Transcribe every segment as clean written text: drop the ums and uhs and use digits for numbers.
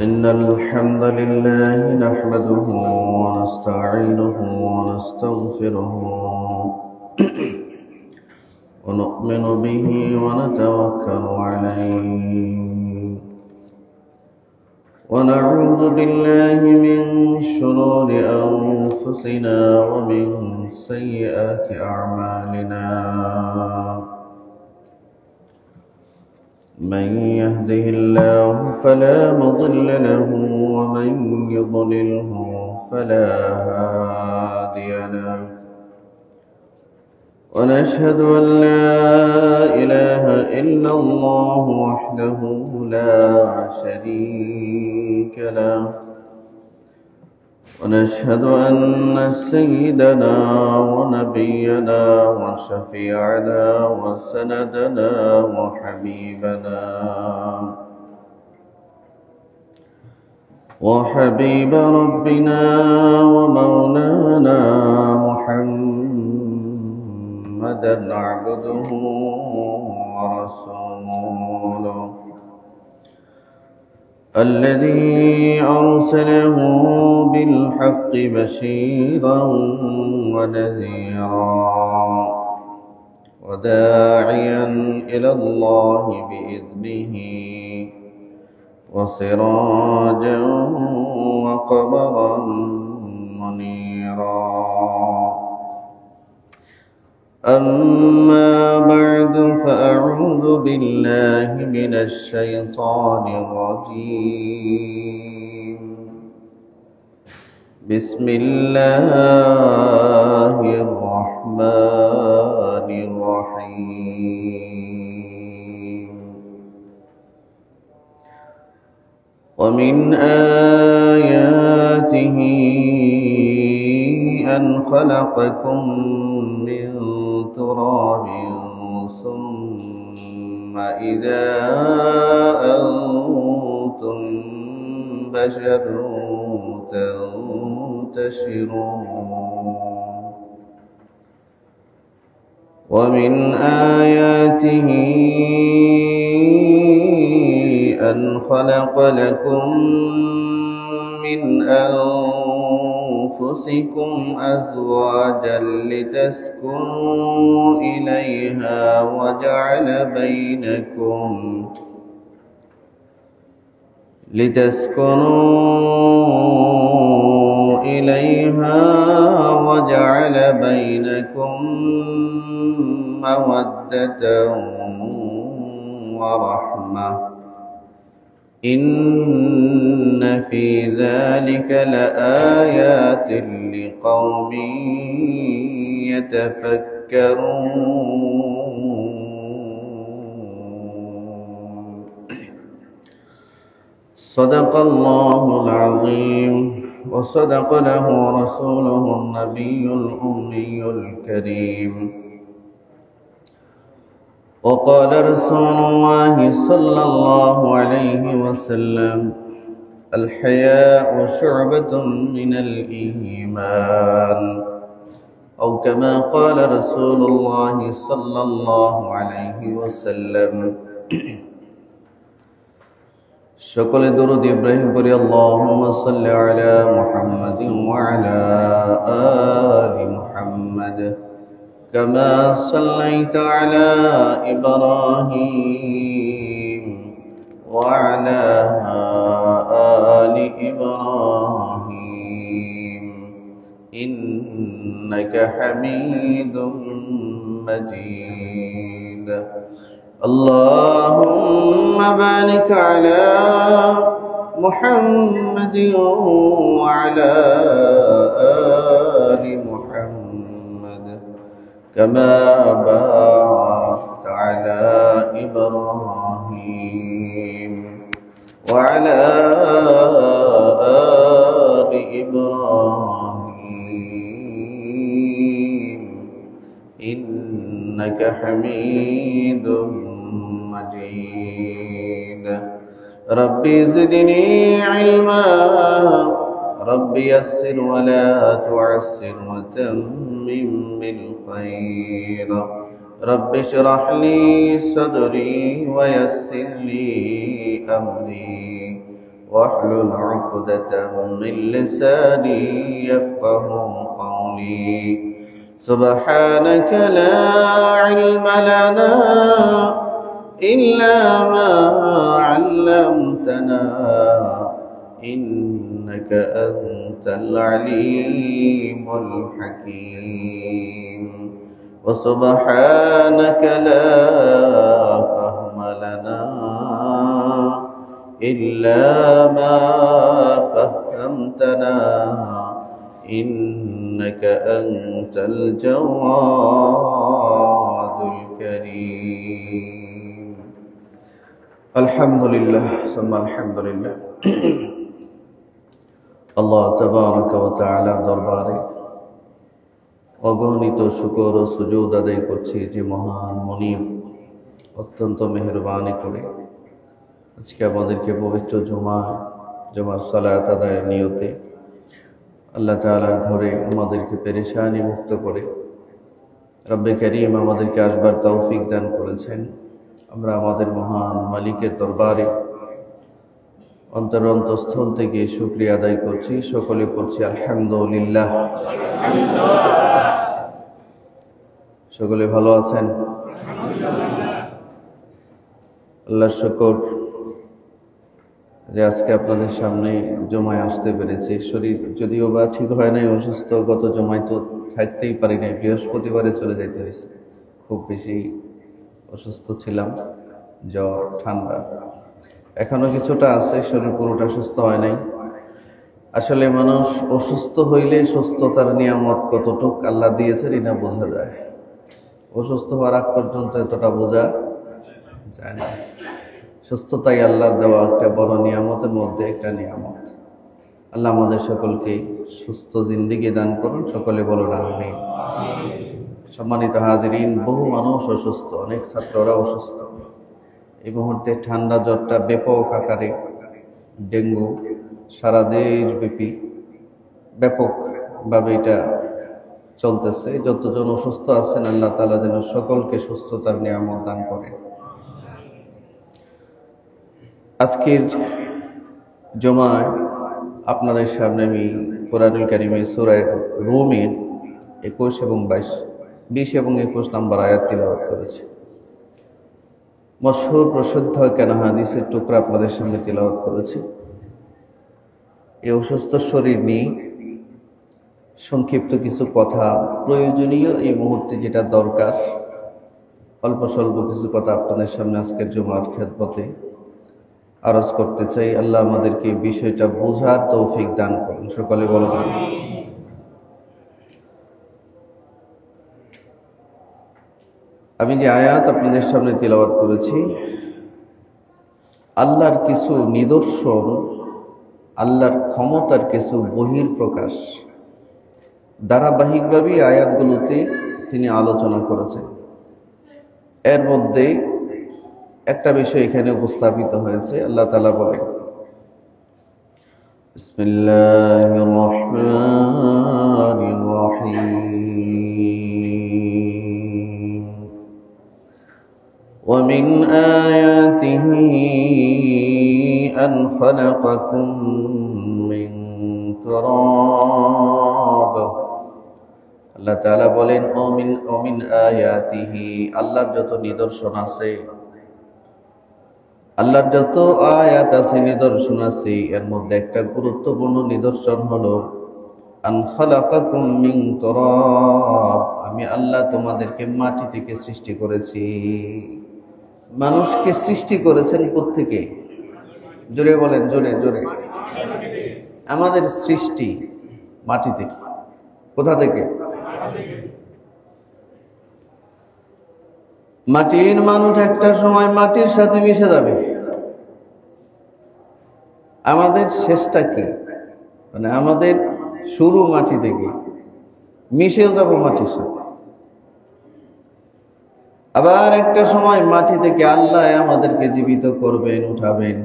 إن الحمد لله نحمده ونستعينه ونستغفره ونؤمن به ونتوكل عليه ونعوذ بالله من شرور أنفسنا ومن سيئات أعمالنا من يهده الله فلا مضل له ومن يضلله فلا هادي له ونشهد أن لا إله إلا الله وحده لا شريك له ونشهد أن سيدنا ونبينا وشفيعنا وسندنا وحبيب ربنا ومولانا محمدا عبده ورسوله الذي أرسله بالحق بشيرا ونذيرا وداعيا إلى الله بإذنه وسراجا وقمرا منيرا أما بعد فأعوذ بالله من الشيطان الرجيم بسم الله الرحمن الرحيم ومن آياته أن خلقكم من تراب ثم إذا أنتم بشر تنتشرون ومن آياته أن خلق لكم من أنفسكم أزواجا لتسكنوا إليها وجعل بينكم مودة ورحمة إن في ذلك لآيات لقوم يتفكرون صدق الله العظيم وصدق له رسوله النبي الأمي الكريم وقال رسول الله صلى الله عليه وسلم الحياء شعبة من الإيمان أو كما قال رسول الله صلى الله عليه وسلم شكل درود إبراهيم بري اللهم صل على محمد وعلى آل محمد كما صليت على إبراهيم وعلى آل إبراهيم إنك حميد مجيد اللهم بارك على محمد وعلى آل محمد كما باركت على إبراهيم وعلى آل إبراهيم إنك حميد مجيد ربي زدني علما رب يسر ولا تعسر وتمم بالخير رب اشرح لي صدري ويسر لي أمري واحلل عقدة من لساني يفقه قولي سبحانك لا علم لنا إلا ما علمتنا إنك أنت العليم الحكيم وسبحانك لا فهم لنا إلا ما فهمتنا إنك أنت الجواد الكريم الحمد لله ثم الحمد لله আল্লাহ তাবারক ওয়া তাআলার দরবারে অগণিত শুকর ও সুজুদ আদায় করছি যে মহান মনিব অত্যন্ত মেহেরবানি করে আজকে আমাদেরকে পবিত্র জুমার সালাত আদায়ের নিয়তে আল্লাহ তাআলার ঘরে আমাদেরকে পেরেশানি মুক্ত করে রব্বে কারীম আমাদেরকে আসবার তৌফিক দান করেছেন। আমরা আমাদের মহান মালিকের দরবারে অন্তরস্থল থেকে শুকরিয়া আদায় করছি, সকলে পড়ছি আলহামদুলিল্লাহ। সকলে ভালো আছেন? আল্লাহর শুকর যে আজকে আপনাদের সামনে জমায় আসতে পেরেছি। শরীর যদিও বা ঠিক হয় নাই, অসুস্থ, গত জমায় তো থাকতেই পারি নাই, বৃহস্পতিবারে চলে যাইতে হয়েছে। খুব বেশি অসুস্থ ছিলাম, জ্বর ঠান্ডা এখনো কিছুটা আছে, শরীর পুরোটা সুস্থ হয় নাই। আসলে মানুষ অসুস্থ হইলে সুস্থতার নিয়ামত কতটুক আল্লাহ দিয়েছেন এটা বোঝা যায়, অসুস্থ হওয়ার আগ পর্যন্ত এতটা বোঝা যায় না। সুস্থতাই আল্লাহর দেওয়া একটা বড় নিয়ামতের মধ্যে একটা নিয়ামত। আল্লাহ আমাদের সকলকে সুস্থ জিন্দেগি দান করুন, সকলে বলুন আমিন। সম্মানিত হাজিরিন, বহু মানুষ অসুস্থ, অনেক ছাত্ররা অসুস্থ। এই মুহূর্তে ঠান্ডা জ্বরটা ব্যাপক আকারে, ডেঙ্গু সারা দেশব্যাপী ব্যাপকভাবে এটা চলতেছে। যতজন অসুস্থ আছেন আল্লাহ তাআলা যেন সকলকে সুস্থতার নিয়ামত দান করেন। আজকের জুমায় আপনাদের সামনে আমি কোরআনুল কারীমের সূরা রুমের 21 এবং 20 এবং 21 নম্বর আয়াত তিলাওয়াত করেছি। মশহুর প্রসিদ্ধ কেন হাদিসের টুকরা আপনাদের সামনে তিলাওয়াত করেছি। এই অসুস্থ শরীর নিয়ে সংক্ষিপ্ত কিছু কথা, প্রয়োজনীয় এই মুহূর্তে যেটা দরকার, অল্প স্বল্প কিছু কথা আপনাদের সামনে আজকের জুমার খেদমতে আরজ করতে চাই। আল্লাহ আমাদেরকে বিষয়টা বোঝার তৌফিক দান করুন, সকলে বলবেন। আমি যে আয়াত আপনাদের সামনে তিলাওয়াত করেছি, আল্লাহর কিছু নিদর্শন, আল্লাহর ক্ষমতার কিছু বহির্প্রকাশ ধারাবাহিকভাবে আয়াতগুলোতে তিনি আলোচনা করেছেন। এর মধ্যে একটা বিষয় এখানে উপস্থাপিত হয়েছে। আল্লাহ তাআলা বলেন, বিসমিল্লাহির রহমানির রহিম, ওয়া মিন আয়াতিহি আন খালাকাকুম মিন তুরাব। আল্লাহ তাআলা বলেন, ও মিন আয়াতিহি, আল্লাহর যত নিদর্শন আছে, আল্লাহর যত আয়াত আছে, নিদর্শন আছে, এর মধ্যে একটা গুরুত্বপূর্ণ নিদর্শন হলো আন খালাকাকুম মিন তুরাব, আমি আল্লাহ তোমাদেরকে মাটি থেকে সৃষ্টি করেছি। মানুষকে সৃষ্টি করেছেন কোত্থেকে? জোরে বলেন, জোরে জোরে। আমাদের সৃষ্টি মাটি থেকে। কোথা থেকে? মাটির মানুষ একটা সময় মাটির সাথে মিশে যাবে। আমাদের শেষটা কি? মানে আমাদের শুরু মাটি থেকে, মিশেও যাব মাটির সাথে। আবার একটা সময় মাটি থেকে আল্লাহ আমাদেরকে জীবিত করবেন, উঠাবেন।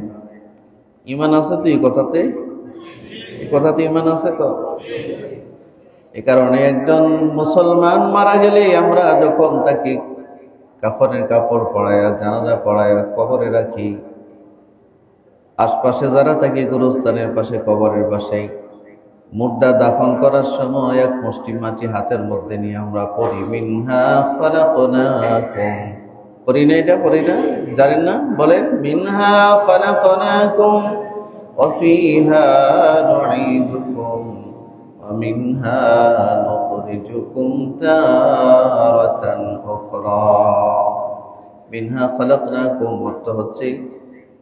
ঈমান আছে তো এই কথাতে? এই কথাতে ঈমান আছে তো? এই কারণে একজন মুসলমান মারা গেলে আমরা যখন তাকে কাফনের কাপড় পরায়া, জানাজা পড়ায়া কবরে রাখি। আশপাশে যারা থাকে গোরস্থানের পাশে, কবরের পাশে, মুর্দা দাফন করার সময় এক মুষ্টি মাটি হাতের মধ্যে নিয়ে আমরা পড়ি মিনহা খালাকনাকুম। পড়ি না? এটা পড়ি না? জানেন না? বলেন মিনহা খালাকনাকুম ওয়া ফিহা নুঈদুকুম ওয়া মিনহা নুখরিজুকুম তারাতান উখরা। মিনহা খালাকনাকুম অর্থ হচ্ছে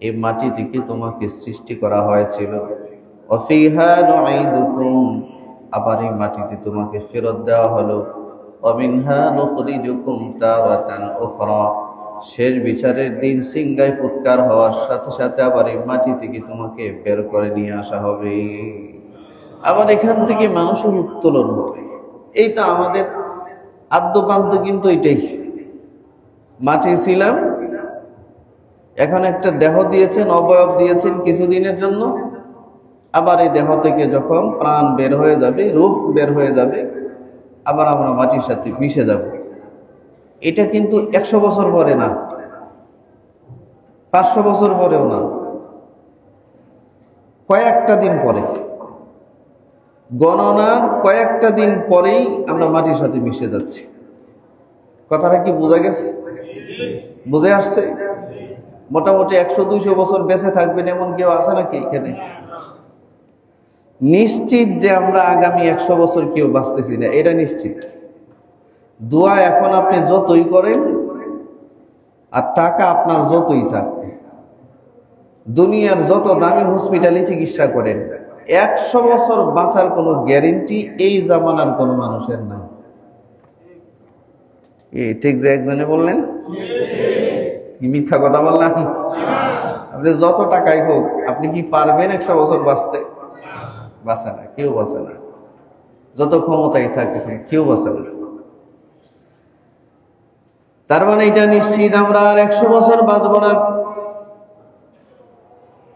এই মাটি থেকে তোমাকে সৃষ্টি করা হয়েছিল। ওয়া ফিহা নুঈদুকুম, আবার এই মাটিতে তোমাকে ফেরত দেওয়া হলো। ওয়া মিনহা নুখরিজুকুম তারাতান উখরা, শেষ বিচারের দিন সিংগায় ফুৎকার হওয়ার সাথে সাথে আবার এই মাটি থেকে তোমাকে বের করে নিয়ে আসা হবে। আবার এখান থেকে মানুষের উত্তোলন হবে। এইটা আমাদের আদ্যপান্ত কিন্তু এটাই। মাটি ছিলাম, এখন একটা দেহ দিয়েছেন, অবয়ব দিয়েছেন কিছুদিনের জন্য। আবার এই দেহ থেকে যখন প্রাণ বের হয়ে যাবে, রূহ বের হয়ে যাবে, আবার আমরা মাটির সাথে মিশে যাব। এটা কিন্তু 100 বছর পরে না, 500 বছর পরেও না, কয়েকটা দিন পরে, গণনার কয়েকটা দিন পরেই আমরা মাটির সাথে মিশে যাচ্ছি। কথাটা কি বোঝা গেছে? বুঝে আসছে? মোটামুটি 100-200 বছর বেঁচে থাকবেন এমন কেউ আছে নাকি এখানে? নিশ্চিত যে আমরা আগামী 100 বছর কেউ বাঁচতেছি না, এটা নিশ্চিত। দোয়া এখন আপনি যতই করেন আর টাকা আপনার যতই থাকে, দুনিয়ার যত দামি হসপিটালে চিকিৎসা করেন, 100 বছর বাঁচার কোনো গ্যারেন্টি এই জামানার কোনো মানুষের নাই। ঠিক যে একজনে বললেন, মিথ্যা কথা বললাম? আপনি যত টাকাই হোক, আপনি কি পারবেন 100 বছর বাঁচতে? বাঁচে না, কেউ বাঁচে না। যত ক্ষমতাই থাকে কেউ বাঁচে না। তার মানে এটা নিশ্চিত আমরা আর 100 বছর বাঁচব না।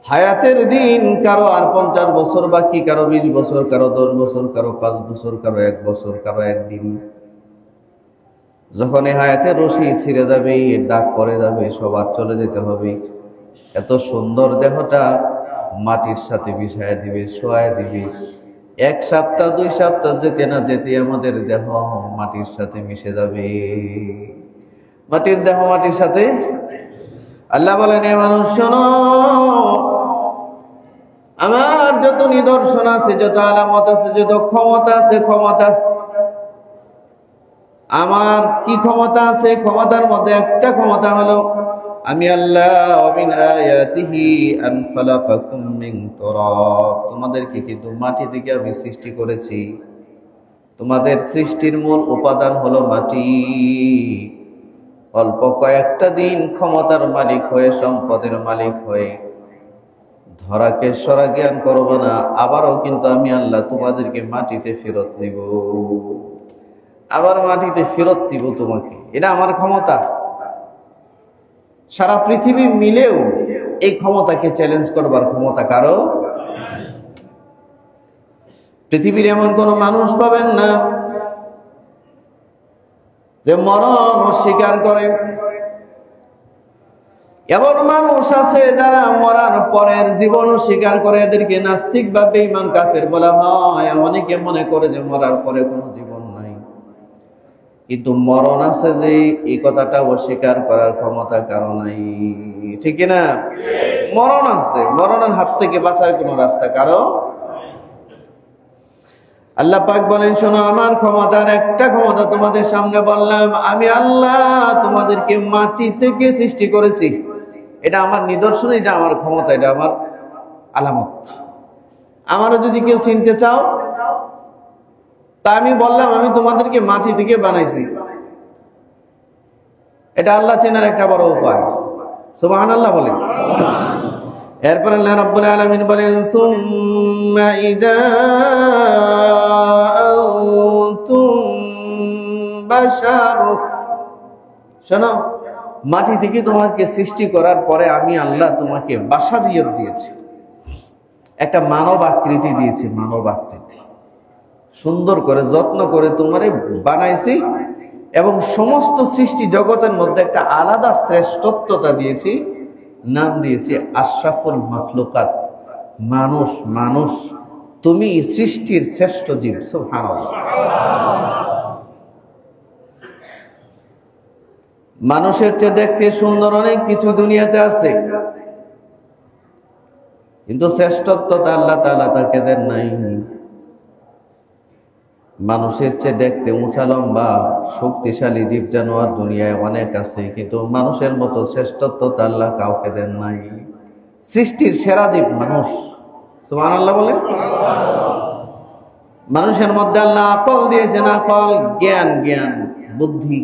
হায়াতের দিন কারো আর 50 বছর বাকি, কারো 20 বছর, কারো 10 বছর, কারো 5 বছর, কারো 1 বছর, কারো 1 দিন। যখন এই হায়াতের রশি ছিঁড়ে যাবে, ডাক পড়ে যাবে, সবার চলে যেতে হবে। এত সুন্দর দেহটা মাটির সাথে মিশায় দিবে, শোয়ায় দিবে। 1 সপ্তাহ 2 সপ্তাহ যেতে না যেতে আমাদের দেহ মাটির সাথে মিশে যাবে। মাটির দেহ মাটির সাথে। আল্লাহ বলেন, এ মানুষ শোনো, আমার যত নিদর্শন আছে, যত আলামত আছে, যত ক্ষমতা আছে, ক্ষমতা আমার কি ক্ষমতা আছে? ক্ষমতার মধ্যে একটা ক্ষমতা হলো আমি আল্লাহ মিন আয়াতিহি আন খালাকাকুম মিন তুরাব, তোমাদেরকে কিন্তু মাটি থেকে আমি সৃষ্টি করেছি। তোমাদের সৃষ্টির মূল উপাদান হলো মাটি। অল্প কয়েকটা দিন ক্ষমতার মালিক হয়ে, সম্পদের মালিক হয়ে ধরাকে সরা জ্ঞান করবো না, আবারও কিন্তু আমি আল্লাহ তোমাদেরকে মাটিতে ফেরত নিব, আবার মাটিতে ফেরত দিব তোমাকে। এটা আমার ক্ষমতা। সারা পৃথিবী মিলেও এই ক্ষমতাকে চ্যালেঞ্জ করবার ক্ষমতা কারো। পৃথিবীর এমন কোন মানুষ পাবেন না যে মরণ অস্বীকার করে। এমন মানুষ আছে যারা মরার পরের জীবন স্বীকার করে, এদেরকে নাস্তিক বা বেঈমান কাফের বলা হয়। অনেকে মনে করে যে মরার পরে কোনো জীবন নাই, কিন্তু মরণ আছে যে এই কথাটা অস্বীকার করার ক্ষমতা কারো নাই, ঠিক না? মরণ আছে, মরণের হাত থেকে বাঁচার কোনো রাস্তা কারো। আল্লাহ পাক বলেন, শোনো, আমার ক্ষমতার একটা ক্ষমতা তোমাদের সামনে বললাম। আমি আল্লাহ তোমাদেরকে মাটি থেকে সৃষ্টি করেছি। এটা আমার নিদর্শন, এটা আমার ক্ষমতা, এটা আমার আলামত। আমারও যদি কেউ চিনতে চাও, তা আমি বললাম আমি তোমাদেরকে মাটি থেকে বানাইছি। এটা আল্লাহ চেনার একটা বড় উপায়। সুবহানাল্লাহ বলেন। এরপর আল্লাহ রাব্বুল আলামিন বলেন, সুম্মা ইদা আনতুম বাশার, শোনো, মাটি থেকে তোমাকে সৃষ্টি করার পরে আমি আল্লাহ তোমাকে বাশারিয়ত দিয়েছি, একটা মানব আকৃতি দিয়েছি। মানব আকৃতি সুন্দর করে যত্ন করে তোমারে বানাইছি। এবং সমস্ত সৃষ্টি জগতের মধ্যে একটা আলাদা শ্রেষ্ঠত্বতা দিয়েছি, নাম দিয়েছি আশরাফুল মাখলুকাত। মানুষ, মানুষ তুমি সৃষ্টির শ্রেষ্ঠ জীব। সুবহানাল্লাহ। মানুষের চেয়ে দেখতে সুন্দর অনেক কিছু দুনিয়াতে আছে, কিন্তু শ্রেষ্ঠত্বটা আল্লাহ তাআলা তাকে দেন নাই। মানুষের চেয়ে দেখতে উঁচা লম্বা শক্তিশালী জীব জানোয়ার দুনিয়ায় অনেক আছে, কিন্তু মানুষের মতো শ্রেষ্ঠত্বটা আল্লাহ কাউকে দেন নাই। সৃষ্টির সেরা জীব মানুষ। সুবহানাল্লাহ বলে। মানুষের মধ্যে আল্লাহ আকল দিয়েছেন, আকল, জ্ঞান, জ্ঞান, বুদ্ধি।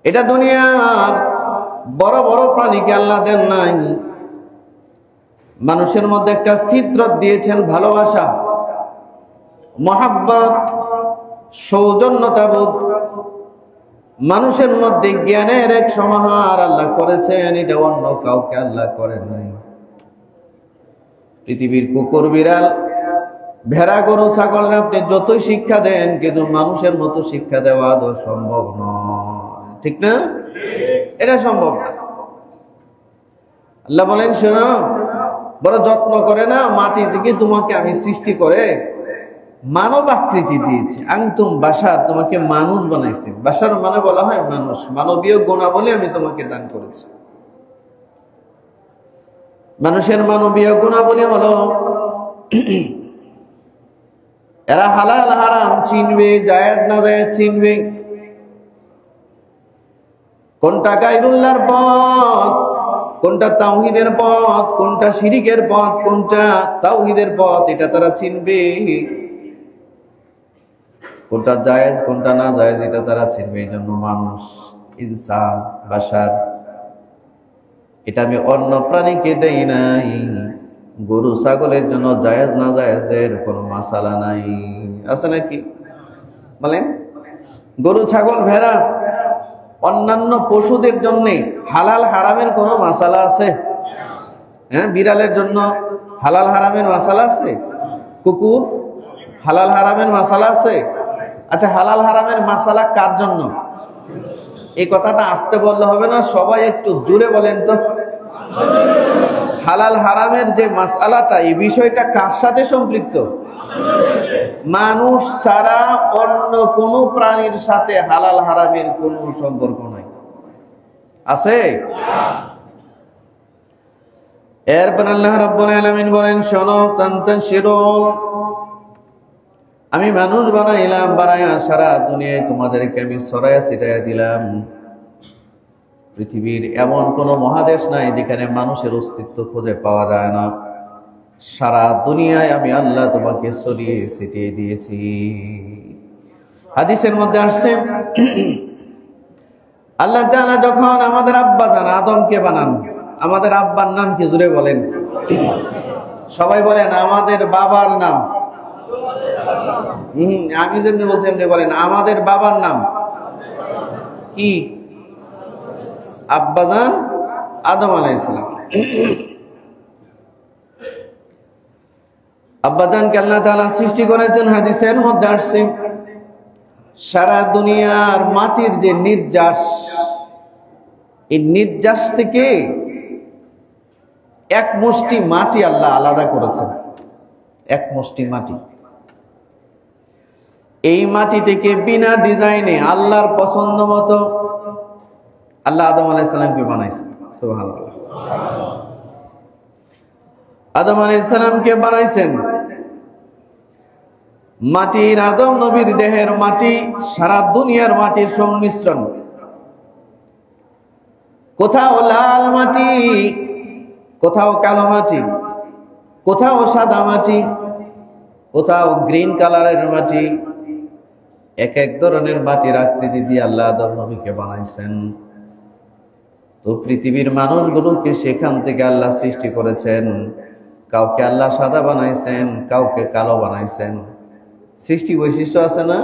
এটা দুনিয়ার বড় বড় প্রাণীকে আল্লাহ দেন নাই। মানুষের মধ্যে একটা ফিতরত দিয়েছেন, ভালোবাসা, মহাব্বত, সৌজন্যতাবোধ। মানুষের মধ্যে জ্ঞানের এক সমাহার আল্লাহ করেছেন, এটা অন্য কাউকে আল্লাহ করেন নাই। পৃথিবীর কুকুর, বিড়াল, ভেড়া, গরু, ছাগল আপনি যতই শিক্ষা দেন, কিন্তু মানুষের মতো শিক্ষা দেওয়া আদৌ সম্ভব নয়। ঠিক না? এটা সম্ভব না। আল্লাহ বলেন, শোনো, বড় যত্ন করে না মাটি থেকে তোমাকে আমি সৃষ্টি করে মানব আকৃতি দিয়েছি। আনতুম বাশার, তোমাকে মানুষ বানাইছি। বাশার মানে বলা হয় মানুষ, মানবীয় গুণাবলী আমি তোমাকে দান করেছি। মানুষের মানবীয় গুণাবলী হলো এরা হালাল হারাম চিনবে, জায়েজ না জায়েজ চিনবে, কোনটা গায়রুল্লাহর পথ, কোনটা তাওহীদের পথ, কোনটা শিরিকের পথ, কোনটা তাওহীদের পথ, এটা তারা চিনবে। কোনটা জায়েজ, কোনটা না জায়েজ, এটা তারা চিনবে। এই জন্য মানুষ, ইনসান, বাশার, এটা আমি অন্য প্রাণীকে দেই নাই। গরু ছাগলের জন্য জায়েজ না জায়েজের কোনো মাসালা নাই, আছে নাকি বলেন? গরু, ছাগল, ভেড়া, অন্যান্য পশুদের জন্য হালাল হারামের কোনো মাসালা আছে? হ্যাঁ, বিড়ালের জন্য হালাল হারামের মাসালা আছে? কুকুর, হালাল হারামের মাসালা আছে? আচ্ছা, হালাল হারামের মাসালা কার জন্য? এই কথাটা আসতে বললে হবে না, সবাই একটু জোরে বলেন তো। হালাল হারামের যে মাসালাটা, এই বিষয়টা কার সাথে সম্পৃক্ত? মানুষ ছাড়া অন্য কোন প্রাণীর সাথে হালাল হারামের কোনো সম্পর্ক নাই। আছে? এরপর আল্লাহ রাব্বুল আলামিন বলেন, শোনো, তানতাশিরুন, আমি মানুষ বানাইলাম, বানায়া সারা দুনিয়ায় তোমাদেরকে আমি ছড়াইয়া ছিটাইয়া দিলাম। পৃথিবীর এমন কোন মহাদেশ নাই যেখানে মানুষের অস্তিত্ব খুঁজে পাওয়া যায় না। সারা দুনিয়ায় আমি আল্লাহ তোমাকে ছড়িয়ে ছিটিয়ে দিয়েছি। হাদিসের মধ্যে আসছে, আল্লাহ তাআলা যখন আমাদের আব্বা জান আদমকে বানান, আমাদের আব্বার নাম কি জুড়ে বলেন? সবাই বলেন আমাদের বাবার নাম। আমি যেমনি বলছি এমনি বলেন, আমাদের বাবার নাম কি? আব্বাজান আদম আলাইহিস সালাম। আব্বাজানকে আল্লাহ তাআলা সৃষ্টি করেছেন। হাদিসের মধ্যে আসছে, সারা দুনিয়ার মাটির যে নির্যাস, এই নির্যাস থেকে এক মুষ্টি মাটি আল্লাহ আলাদা করেছেন। এক মুষ্টি মাটি, এই মাটি থেকে বিনা ডিজাইনে আল্লাহর পছন্দ মতো আল্লাহ আদম আলাইহিস সালামকে বানাইছেন। সুবহানাল্লাহ। আদম আলাইহিস সালামকে বানাইছেন মাটির, আদম নবীর দেহের মাটি সারা দুনিয়ার মাটির সংমিশ্রণ। কোথাও লাল মাটি, কোথাও কালো মাটি, কোথাও সাদা মাটি, কোথাও গ্রিন কালারের মাটি। এক এক ধরনের মাটির আকৃতি দিয়ে আল্লাহ আদম নবীকে বানাইছেন। তো পৃথিবীর মানুষগুলোকে সেখান থেকে আল্লাহ সৃষ্টি করেছেন। কাউকে আল্লাহ সাদা বানাইছেন, কাউকে কালো বানাইছেন। সৃষ্টি বৈশিষ্ট্য আছে না?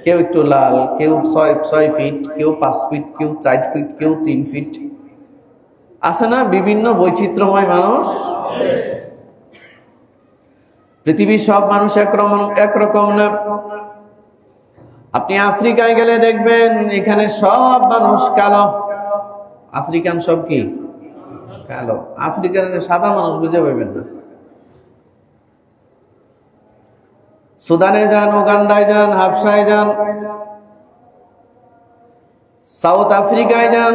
কেউ একটু লাল, কেউ 6 ফিট, কেউ 5 ফিট, কেউ 4 ফিট, কেউ 3 ফিট, আছে না? বিভিন্ন বৈচিত্র্যময় মানুষ। পৃথিবীর সব মানুষ একরকম না। আপনি আফ্রিকায় গেলে দেখবেন এখানে সব মানুষ কালো। আফ্রিকান সব কি কালো। আফ্রিকার সাদা মানুষ বুঝে পাইবেন না। সুদানে যান, উগান্ডায় যান, হাবশায় যান, সাউথ আফ্রিকায় যান,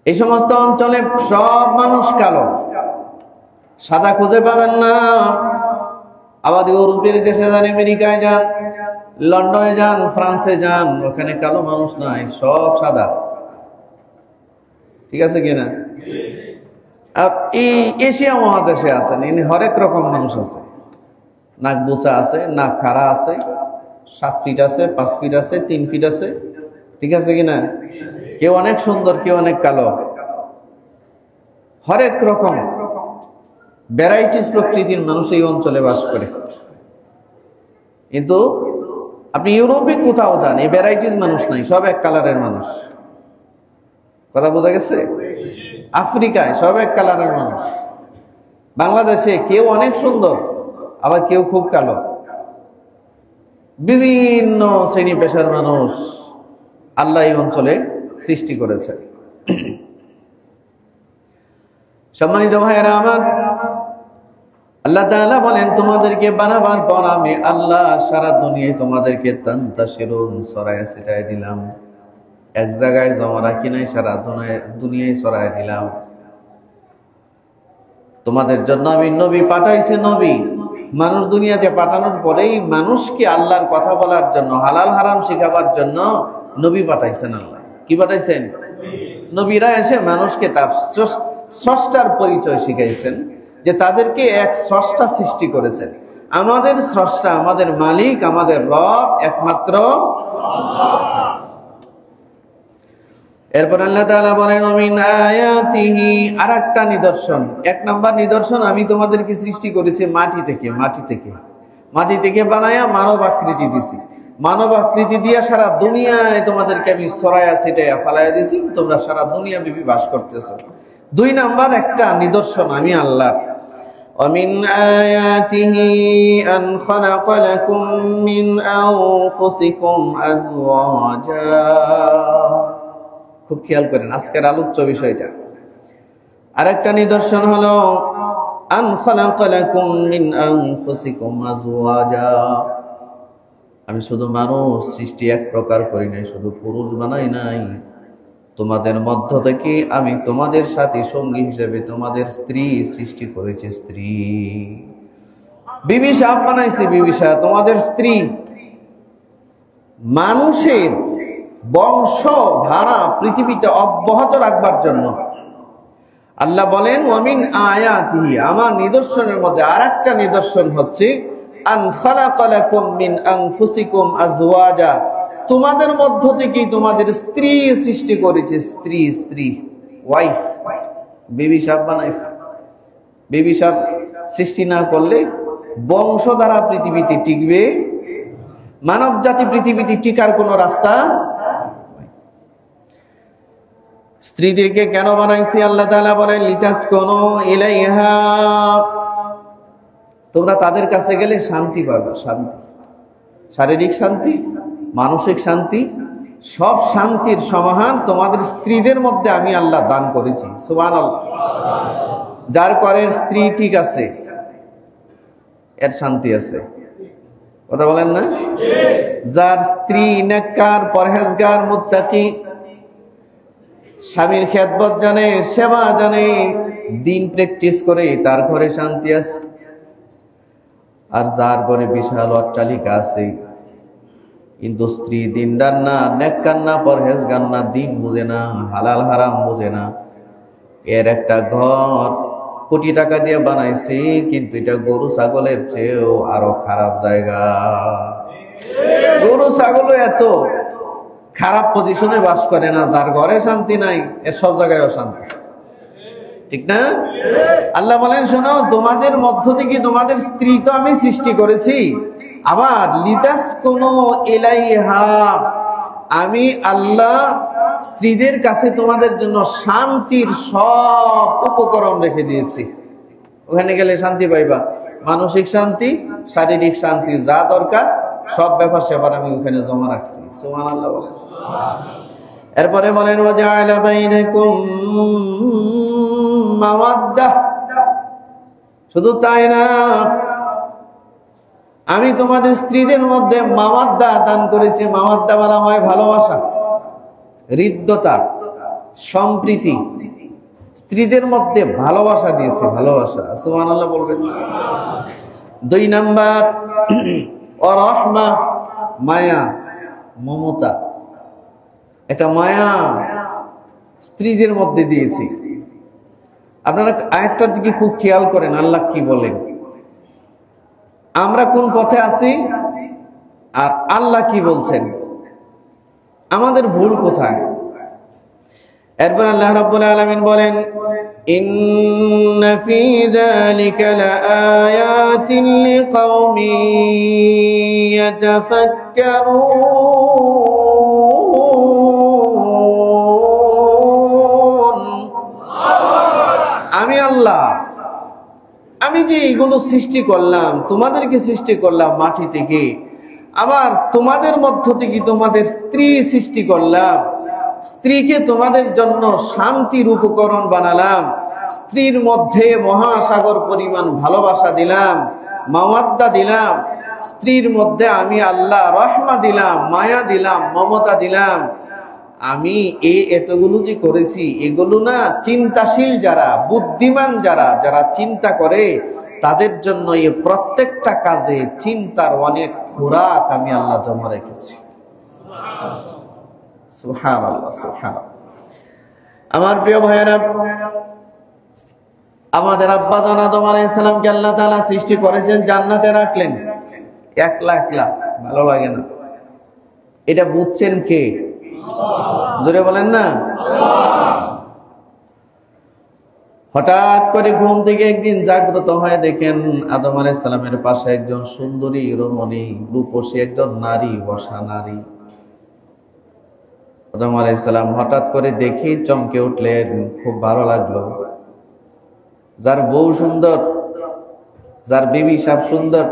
এই সমস্ত অঞ্চলে সব মানুষ কালো, সাদা খুঁজে পাবেন না। আবার ইউরোপের দেশে যান, আমেরিকায় যান, লন্ডনে যান, ফ্রান্সে যান, ওখানে কালো মানুষ নাই, সব সাদা। ঠিক আছে কিনা? আর এই এশিয়া মহাদেশে আছেন হরেক রকম মানুষ আছে। নাক বোচা আছে, নাক খাড়া আছে, 7 ফিট আছে, 5 ফিট আছে, 3 ফিট আছে। ঠিক আছে কিনা? কেউ অনেক সুন্দর, কেউ অনেক কালো, হরেক রকম ভ্যারাইটিস প্রকৃতির মানুষ এই অঞ্চলে বাস করে। কিন্তু আপনি ইউরোপে কোথাও যান, এই ভ্যারাইটিস মানুষ নাই, সব এক কালারের মানুষ। কথা বোঝা গেছে? আফ্রিকায় সব এক কালারের মানুষ। বাংলাদেশে কেউ অনেক সুন্দর, আবার কেউ খুব কালো। বিভিন্ন শ্রেণী পেশার মানুষ আল্লাহ এই অঞ্চলে সৃষ্টি করেছে। সম্মানিত ভাইয়েরা আমার, আল্লাহ তাআলা বলেন দুনিয়াকে বানাবার পর আমি আল্লাহ সারা দুনিয়ায় তোমাদেরকে তান্তাশিরুন ছড়ায় ছিটায় দিলাম। এক জায়গায় জমা রাখি নাই, সারা দুনিয়ায় ছড়ায় দিলাম। তোমাদের জন্য আমি নবী পাঠাইছি। নবী মানুষ দুনিয়াতে পাঠানোর পরেই মানুষকে আল্লাহর কথা বলার জন্য, হালাল হারাম শেখাবার জন্য নবী পাঠাইছেন। আল্লাহ কি পাঠাইছেন? নবীরা এসে মানুষকে তার স্রষ্টার পরিচয় শিখাইছেন, যে তাদেরকে এক স্রষ্টা সৃষ্টি করেছেন। আমাদের স্রষ্টা, আমাদের মালিক, আমাদের রব একমাত্র আল্লাহ। এরপর আল্লাহ তাআলা বলেন মিন আয়াতিহি, আরেকটা নিদর্শন। 1 নাম্বার নিদর্শন, আমি তোমাদেরকে সৃষ্টি করেছি মাটি থেকে। মাটি থেকে বানায়া মানব আকৃতি দিছি। মানব আকৃতি দিয়া সারা দুনিয়ায় তোমাদেরকে আমি ছড়ায়া ছিটায়া ফালাইয়া দিছি, তোমরা সারা দুনিয়া ব্যাপী বাস করতেছো। 2 নাম্বার একটা নিদর্শন আমি আল্লাহর। ومن آياته أن خلق لكم من أنفسكم أزواجا। খুব খেয়াল করেন আজকের আলোচ্য বিষয়টা। আরেকটা নিদর্শন হলো আন খালাকা লাকুম মিন আনফুসিকুম আজওয়াজা। আমি শুধু মানুষ সৃষ্টি এক প্রকার করি নাই, শুধু পুরুষ বানাই নাই, তোমাদের মধ্য থেকে আমি তোমাদের সাথে সঙ্গী হিসেবে তোমাদের স্ত্রী সৃষ্টি করেছি। স্ত্রী বিবি সাহেব বানাইছি, বিবি সাহেব তোমাদের স্ত্রী। মানুষের বংশ ধারা পৃথিবীতে অব্যাহত রাখবার জন্য আল্লাহ বলেন ওয়ামিন আয়াতিহি, আমার নিদর্শনের মধ্যে আরেকটা নিদর্শন হচ্ছে আন খালাকা লাকুম মিন আনফুসিকুম আজওয়াজা, তোমাদের মধ্য থেকে তোমাদের স্ত্রী সৃষ্টি করেছে। স্ত্রী ওয়াইফ, বিবি সাহেব বানাইছে। বিবি সাহেব সৃষ্টি না করলে বংশধারা পৃথিবীতে টিকবে, মানব জাতি পৃথিবীতে টিকার কোনো রাস্তা। স্ত্রীদেরকে কেন বানাইছি? আল্লাহ তাআলা বলেন লিতাসকুনু ইলাইহা, তোমরা তাদের কাছে গেলে শান্তি পাবে। শান্তি, শারীরিক শান্তি, মানসিক শান্তি, সব শান্তির সমাহার তোমাদের স্ত্রীদের মধ্যে আমি আল্লাহ দান করেছি। সুবহানাল্লাহ। যার ঘরের স্ত্রী ঠিক আছে এর শান্তি আছে, কথা বলেন না? যার স্ত্রী নেককার, পরহেজগার, মুত্তাকি, স্বামীর খেদমত জানে, সেবা জানে, দিন প্র্যাকটিস করে, তার ঘরে শান্তি আছে। আর যার ঘরে বিশাল অট্টালিকা আছে কিন্তু স্ত্রী দিনদার না, নেককার না, পরহেজগার না, দিন বুঝে না, হালাল হারাম বুঝে না, এর একটা ঘর কোটি টাকা দিয়ে বানাইছি কিন্তু এটা গরু ছাগলের চেয়েও আরো খারাপ জায়গা। গরু ছাগলও এত খারাপ পজিশনে বাস করে না। যার ঘরে শান্তি নাই এর সব জায়গায় অশান্তি, ঠিক না? আল্লাহ বলেন শোনো, তোমাদের মধ্য থেকে তোমাদের স্ত্রী তো আমি সৃষ্টি করেছি, আবার লিতাসকুনু ইলাইহা, আমি আল্লাহ স্ত্রীদের কাছে তোমাদের জন্য শান্তির সব উপকরণ রেখে দিয়েছি। ওখানে গেলে শান্তি পাইবা, মানসিক শান্তি, শারীরিক শান্তি, যা দরকার সব ব্যাপার সেবার আমি ওখানে জমা রাখছি। সুবহানাল্লাহ বলেন। এরপরে বলেন ওয়াজআলা বাইনাকুম মাওয়াদ্দাহ, শুধু তাই না, আমি তোমাদের স্ত্রীদের মধ্যে মাওয়াদ্দা দান করেছি। মাওয়াদ্দা বলা হয় ভালোবাসা, হৃদ্যতা, সম্প্রীতি। স্ত্রীদের মধ্যে ভালোবাসা দিয়েছে, ভালোবাসা। সুবহানাল্লাহ বলবেন। 2 নাম্বার ওয়ারহমা, মায়া, মমতা। এটা মায়া স্ত্রীদের মধ্যে দিয়েছি। আপনারা আয়াতটার দিকে খুব খেয়াল করেন, আল্লাহ কি বলেন, আমরা কোন পথে আছি আর আল্লাহ কি বলছেন, আমাদের ভুল কোথায়। এরপর আল্লাহ রাব্বুল আলামিন বলেন ইন্না ফী যালিকা লাআয়াতিন লিকাওমিন ইয়াতাফাক্কারুন। আমি আল্লাহ, আমি যে এইগুলো সৃষ্টি করলাম, তোমাদেরকে সৃষ্টি করলাম মাটি থেকে, আবার তোমাদের মধ্য থেকে তোমাদের স্ত্রী সৃষ্টি করলাম, স্ত্রীকে তোমাদের জন্য শান্তির উপকরণ বানালাম, স্ত্রীর মধ্যে মহাসাগর পরিমাণ ভালোবাসা দিলাম, মাওয়াদ্দা দিলাম, স্ত্রীর মধ্যে আমি আল্লাহ রহমা দিলাম, মায়া দিলাম, মমতা দিলাম। আমি এতগুলো যে করেছি, এগুলো না চিন্তাশীল যারা, বুদ্ধিমান যারা, যারা চিন্তা করে তাদের জন্য এই প্রত্যেকটা কাজে চিন্তার অনেক খোরাক আমি আল্লাহ জমা রেখেছি। সুবহানাল্লাহ, সুবহানাল্লাহ। আমার প্রিয় ভাইয়েরা, আমাদের আব্বা জান আদম আলাইহিস সালামকে আল্লাহ তাআলা সৃষ্টি করেছেন, জান্নাতে রাখলেন, একলা একলা। ভালো লাগে না? এটা বুঝছেন কে? জোরে বলেন না। হঠাৎ করে ঘুম থেকে একদিন জাগ্রত হয়ে দেখেন আদম আলাইহিস সালামের পাশে একজন সুন্দরী রমণী, রূপসী একজন নারী বসা, নারী। আদম আলাইহিস সালাম হঠাৎ করে দেখি চমকে উঠলেন, খুব ভালো লাগলো। যার বউ সুন্দর, যার বিবি সাব সুন্দর,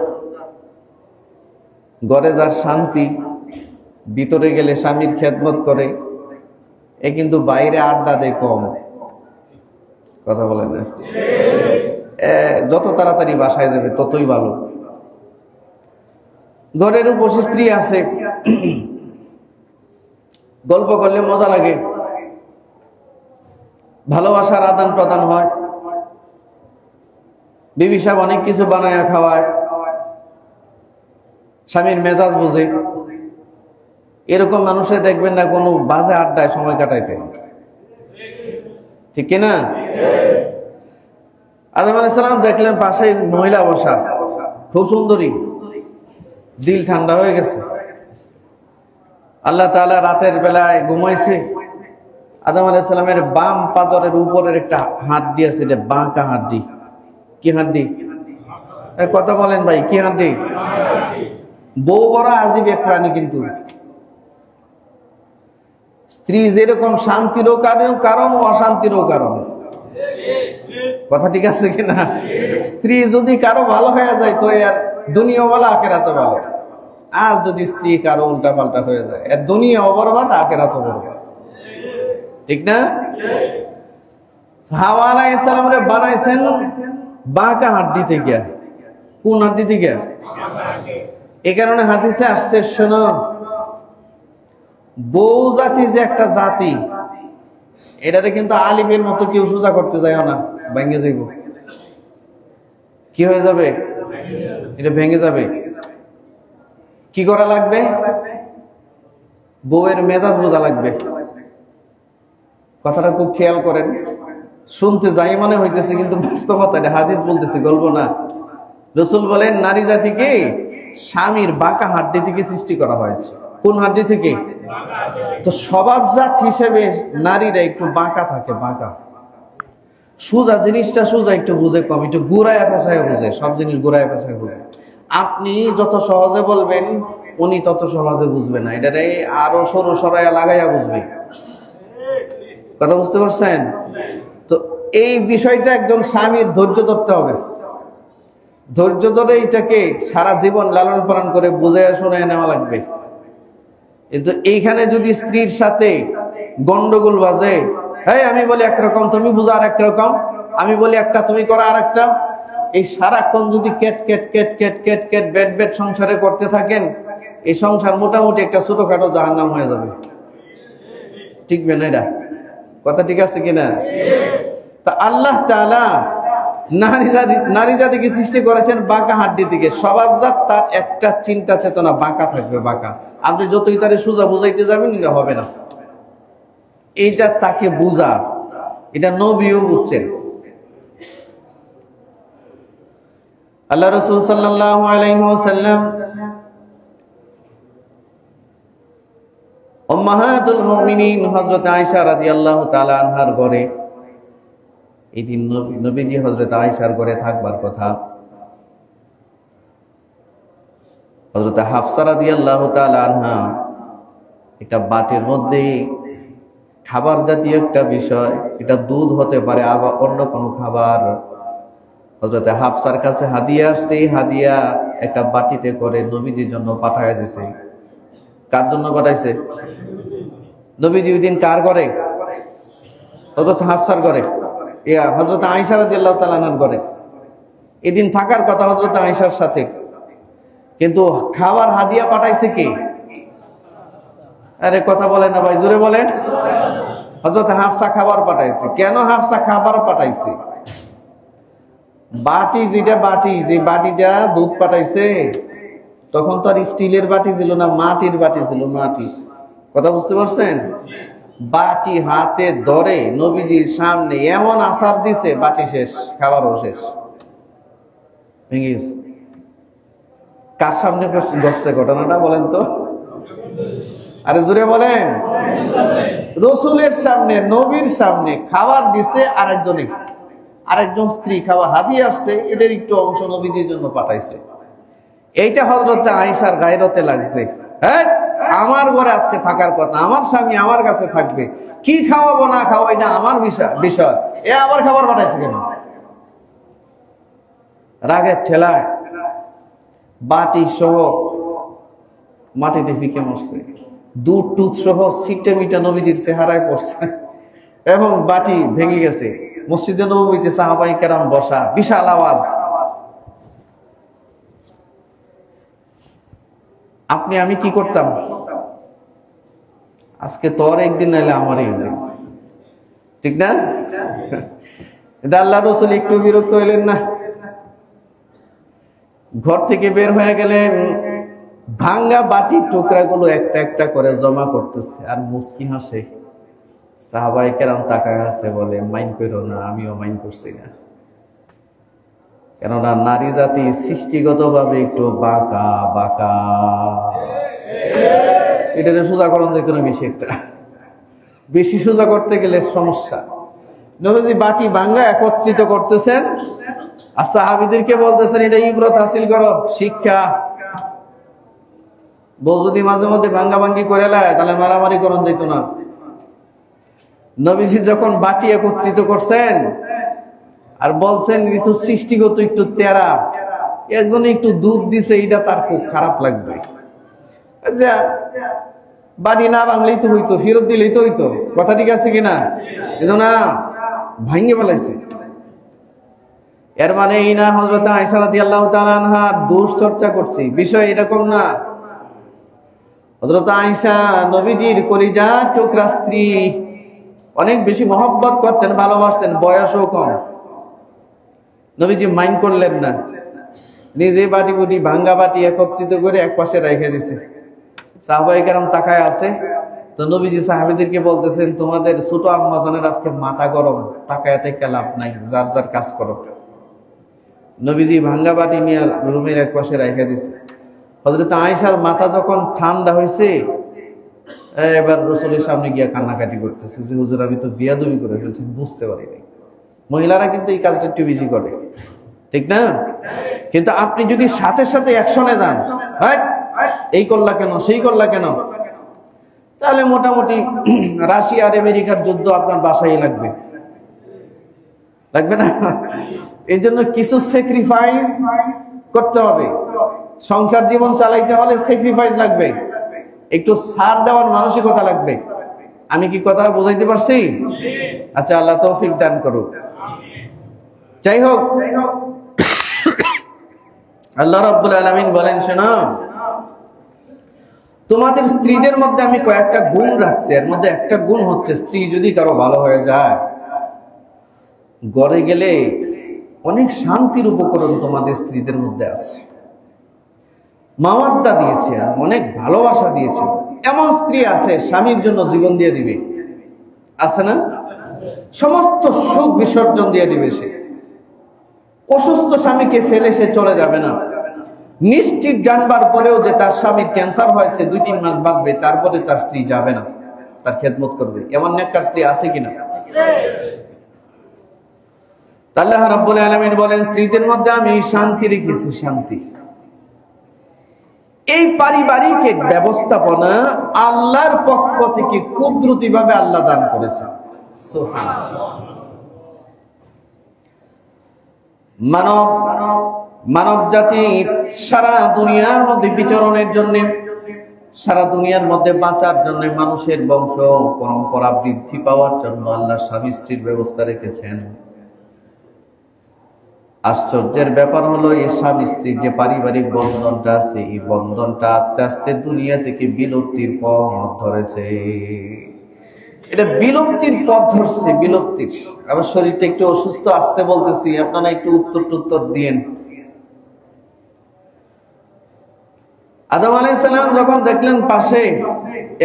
ঘরে যার শান্তি, ভিতরে গেলে স্বামীর খেদমত করে, এ কিন্তু বাইরে আড্ডা দেয় কম। কথা বলে না? যত তাড়াতাড়ি বাসায় যাবে ততই ভালো। ঘরের উপর স্ত্রী আছে, গল্প করলে মজা লাগে, ভালোবাসার আদান প্রদান হয়, বিবি সাহেব অনেক কিছু বানায়া খাওয়ায়, স্বামীর মেজাজ বুঝে। এরকম মানুষে দেখবেন না কোনো বাজে আড্ডায় সময় কাটাইতে, ঠিক কিনা? আদম আলাইহিস সালাম দেখলেন পাশে মহিলা বসা, খুব সুন্দরী, দিল ঠান্ডা হয়ে গেছে। আল্লাহ তাআলা রাতের বেলায় ঘুমাইছে, আদম আলাইহিস সালামের বাম পাজরের উপরের একটা হাড্ডি আছে, এটা বাঁকা হাড্ডি। কি হাড্ডি? কথা বলেন ভাই, কি হাড্ডি? বউ বড় আজীব এক প্রাণী, কিন্তু স্ত্রী যেরকম শান্তিরও কারণ ও অশান্তিরও কারণ। কথা ঠিক আছে কিনা? স্ত্রী যদি কারো ভালো হয়ে যায় তো আর দুনিয়া বলা আখেরাত ভালো। আজ যদি স্ত্রী কারো উল্টা পাল্টা হয়ে যায়, এর দুনিয়া বরবাদ, আখেরাত বরবাদ, ঠিক না? হাওয়া আলাইহিস সালামরে বানাইছেন বাঁকা হাড্ডি থেকে। কোন হাড্ডি থেকে? এই কারণে হাদিসে আসছে, শোনো, বউ জাতি যে একটা জাতি, এটাতে কিন্তু আলিফের মতো কেউ সোজা করতে যায় না, ভেঙে যাইব। কি হয়ে যাবে? এটা ভেঙে যাবে। কি করা লাগবে? বউয়ের মেজাজ বোঝা লাগবে। কথাটা খুব খেয়াল করেন। শুনতে যাই মনে হইতেছে, কিন্তু বাস্তবতা এটা হাদিস বলতেছে, গল্প না। রাসূল বলেন নারী জাতিকে স্বামীর বাঁকা হাড্ডি থেকে সৃষ্টি করা হয়েছে। কোন হাড্ডি থেকে? তো স্বভাবজাত হিসেবে নারীরা একটু বাঁকা থাকে, বাঁকা। সোজা জিনিসটা সোজা একটু বুঝে কম, একটু ঘুরায় পেঁচায় বুঝে, সব জিনিস ঘুরায় পেঁচায় বুঝে। আপনি যত সহজে বলবেন উনি তত সহজে বুঝবে না, এটারে আরো সরু সরাইয়া লাগাইয়া বুঝবে। কথা বুঝতে পারছেন? তো এই বিষয়টা একজন স্বামীর ধৈর্য ধরতে হবে। ধৈর্য ধরে এটাকে সারা জীবন লালন পালন করে বুঝে শুনে নেওয়া লাগবে। কিন্তু এইখানে যদি স্ত্রীর সাথে গন্ডগোল বাজে, হ্যাঁ আমি বলি একরকম তুমি বুঝো আর একরকম, আমি বলি একটা তুমি করো আর একটা, এই সারাক্ষণ যদি কেট কেট কেট কেট কেট কেট বেট বেট সংসারে করতে থাকেন, এই সংসার মোটামুটি একটা ছোটখাটো জাহান্নাম হয়ে যাবে। ঠিকবে না এটা কথা? ঠিক আছে কিনা? তা আল্লাহ তাআলা নারী জাতিকে সৃষ্টি করেছেন বাঁকা হাড্ডি থেকে। স্বভাবজাত তার একটা চিন্তা চেতনা বাঁকা থাকবে, বাঁকা। আপনি যতই তারে সোজা বুঝাইতে যাবেন এটা হবে না। এইটা তাকে বুঝা, এটা নবীও বুঝছেন। আল্লাহ রাসূল সাল্লাল্লাহু আলাইহি ওয়াসাল্লাম উম্মাহাতুল মুমিনিন হযরত আয়েশা রাদিয়াল্লাহু তাআলা আনহার ঘরে, এই দিন নবীজি হযরত আয়েশার ঘরে থাকবার কথা। হযরত হাফসা রাদিয়াল্লাহু তাআলা আনহা একটা বাটির মধ্যে খাবার জাতীয় একটা বিষয়, এটা দুধ হতে পারে আবার অন্য কোনো খাবার, হযরত হাফসার কাছে হাদিয়া আসছে। হাদিয়া একটা বাটিতে করে নবীজির জন্য পাঠায় দিয়েছে। কার জন্য পাঠাইছে? নবীজি ওই দিন কার ঘরে? হযরত হাফসার ঘরে, হযরত আয়েশা রাদিয়াল্লাহু তাআলা আনহার ঘরে। এদিন থাকার কথা হযরত আয়েশার সাথে, কিন্তু খাবার হাদিয়া পাঠাইছে কে? আরে কথা বলেন না ভাই, জোরে বলেন। হযরত হাফসা খাবার পাঠাইছে। কেন হাফসা খাবার পাঠাইছে? বাটি, যেটা বাটি, যে বাটিটা দুধ পাঠাইছে, তখন তো আর স্টিলের বাটি ছিল না, মাটির বাটি ছিল, মাটি। কথা বুঝতে পারছেন? বাটি হাতে ধরে নবীজির সামনে এমন আসার দিছে, বাটি শেষ, খাবারও শেষ, ভেঙে গেছে। কার সামনে ঘটছে ঘটনাটা বলেন তো? আরে জোরে বলেন। রসুলের সামনে, নবীর সামনে খাবার দিছে আরেকজনে, আরেকজন স্ত্রী খাবার হাদিয়ে আসছে, এদের একটু অংশ নবীজির জন্য পাঠাইছে। এইটা হযরত আয়েশার গায়রতে লাগছে। হ্যাঁ, আমার ঘরে আজকে থাকার কথা, আমার স্বামী আমার কাছে থাকবে, কি খাওয়াবো না খাওয়া এটা আমার বিষয়, এ আবার খাবার পাঠাইছে কেন? রাগের ঠেলায় বাটি সহ মাটিতে ফিকে মরছে, দুধ টুধ সহ সিটে মিটা নবীজির চেহারায় পড়ছে এবং বাটি ভেঙে গেছে। মসজিদে নববীতে সাহাবায়ে কেরাম বসা, বিশাল আওয়াজ। আপনি আমি কি করতাম? আজকে তোর একদিন নাইলে আমার একদিন, ঠিক না? আল্লাহ রাসূল একটু বিরক্ত হইলেন না? ঘর থেকে বের হয়ে গেলেন, ভাঙ্গা বাটির টুকরাগুলো একটা একটা করে জমা করতেছে আর মুস্কি হাসে। সাহাবায়ে কেরাম তাকায় আছে, বলে মাইন্ড করো না, আমিও মাইন্ড করছি না। কেননা নারী জাতি সৃষ্টিগতভাবে একটু বাঁকা বাঁকা, এটারে সোজা করণ যেত না বেশি, একটা বেশি সোজা করতে গেলে সমস্যা। নবীজি বাটি ভাঙ্গা একত্রিত করতেছেন আর সাহাবীদেরকে বলতেছেন এটা ইবরত হাসিল করো, শিক্ষা। বউ যদি মাঝে মধ্যে ভাঙ্গা ভাঙ্গি করে লায় তাহলে মারামারি করণ যেত না। নবীজি যখন বাটি একত্রিত করছেন আর বলছেন ঋতু সৃষ্টিগত একটু তেরা, একজনে একটু দুধ দিছে, এটা তার খুব খারাপ লাগছে। আচ্ছা, বাটি না ভাঙলেই তো হইতো, ফেরত দিলেই তো হইতো, কথা ঠিক আছে কিনা? কিন্তু না, ভাঙ্গে ফেলাইছে। এর মানে এই না হযরত আয়েশা রাদিয়াল্লাহু তাআলা আনহার দোষ চর্চা করছি, বিষয় এরকম না। হযরত আয়েশা নবীজির কলিজা টুকরা স্ত্রী, অনেক বেশি মহব্বত করতেন, ভালোবাসতেন, বয়সও কম। নবীজি মাইন্ড করলেন না, নিজে বাটি বুটি ভাঙ্গা বাটি একত্রিত করে এক পাশে রেখে দিছে। সাহাবায়ে কেরাম তাকায় আছে, তো নবীজি সাহাবীদেরকে বলতেছেন তোমাদের ছোট আম্মাজানের আজকে মাথা গরম, তাকায় থেকে লাভ নাই, যার যার কাজ করো। নবীজি ভাঙ্গা বাটি নিয়ে রুমের এক পাশে রেখে দিছে। হযরত আয়েশার মাথা যখন ঠান্ডা হয়েছে, এবার রাসূলের সামনে গিয়া কান্নাকাটি করতেছে যে হুজুর আমি তো বিয়াদবি করে ফেলছি, বুঝতে পারিনি। মহিলারা কিন্তু এই কাজটা একটু বেশি করে, ঠিক না? কিন্তু আপনি যদি সাথে সাথে অ্যাকশনে যান, হ্যাঁ এই করলা কেন, সেই করলা কেন, তাহলে মোটামুটি রাশিয়া আর আমেরিকার যুদ্ধ আপনার বাসায় লাগবে, লাগবে না? এই জন্য কিছু স্যাক্রিফাইস করতে হবে। সংসার জীবন চালাইতে হলে স্যাক্রিফাইস লাগবে, একটু ছাড় দেওয়ার মানসিকতা লাগবে। আমি কি কথাটা বুঝাইতে পারছি? আচ্ছা, আল্লাহ তৌফিক দান করুক। যাই হোক, আল্লাহ রাব্বুল আলামিন বলেন, শোনো, তোমাদের স্ত্রীদের মধ্যে আমি কয়েকটা গুণ রাখছি। এর মধ্যে একটা গুণ হচ্ছে, স্ত্রী যদি কারো ভালো হয়ে যায়, ঘরে গেলে অনেক শান্তির উপকরণ তোমাদের স্ত্রীদের মধ্যে আছে। মাওয়াদ্দা দিয়েছেন, অনেক ভালোবাসা দিয়েছেন। এমন স্ত্রী আছে স্বামীর জন্য জীবন দিয়ে দিবে, আছে না? সমস্ত সুখ বিসর্জন দিয়ে দিবে সে। অসুস্থ স্বামীকে ফেলে সে চলে যাবে না। নিশ্চিত জানবার পরেও যে তার স্বামীর ক্যান্সার হয়েছে, 2-3 মাস বাঁচবে, তারপরে তার স্ত্রী যাবে না, তার খেদমত করবে। এমন নেককার স্ত্রী আছে কিনা? আল্লাহ রাব্বুল আলামিন বলেন, স্ত্রীদের মধ্যে আমি শান্তি রেখেছি, শান্তি। এই পারিবারিক এক ব্যবস্থাপনা আল্লাহর পক্ষ থেকে কুদরতি ভাবে আল্লাহ দান করেছেন। সুবহানাল্লাহ। মানব জাতি সারা দুনিয়ার মধ্যে বিচরণের জন্য, সারা দুনিয়ার মধ্যে বাঁচার জন্য, মানুষের বংশ পরম্পরা বৃদ্ধি পাওয়ার জন্য আল্লাহ স্বামী স্ত্রীর ব্যবস্থা রেখেছেন। আশ্চর্যের ব্যাপার হলো, এই স্বামী স্ত্রীর যে পারিবারিক বন্ধনটা আছে, এই বন্ধনটা আস্তে আস্তে দুনিয়া থেকে বিলুপ্তির পথ ধরেছে। এটা বিলুপ্তির পথ ধরছে, বিলুপ্তির। আমার শরীরটা একটু অসুস্থ, আসতে বলতেছি, আপনারা একটু উত্তর দিয়েন। আদম আলাইহিস সালাম যখন দেখলেন পাশে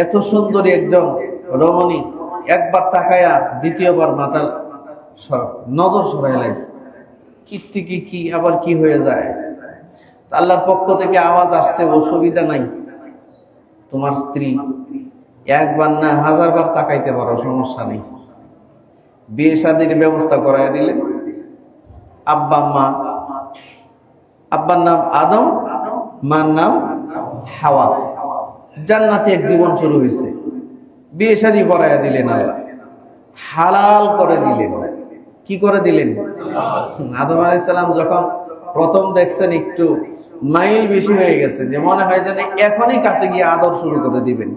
এত সুন্দরী একজন রমণী, একবার তাকায়া দ্বিতীয়বার মাথা নজর সরাই লাগছে। কি আবার কি হয়ে যায়? আল্লাহর পক্ষ থেকে আওয়াজ আসছে, অসুবিধা নাই, তোমার স্ত্রী একবার না 1000 বার তাকাইতে পারো, সমস্যা নেই। বিয়ে শাদীর ব্যবস্থা করাই দিলেন। আব্বা মা, আব্বার নাম আদম, মার নাম হাওয়া। জান্নাতে এক জীবন শুরু হয়েছে। বিয়ে শাদী করাইয়া দিলেন আল্লাহ, হালাল করে দিলেন। কি করে দিলেন? আদম আলাইহিস সালাম যখন প্রথম দেখছেন একটু মাইল বেশি হয়ে গেছে, যে মনে হয় যেন এখনই কাছে গিয়ে আদর শুরু করে দিবেন।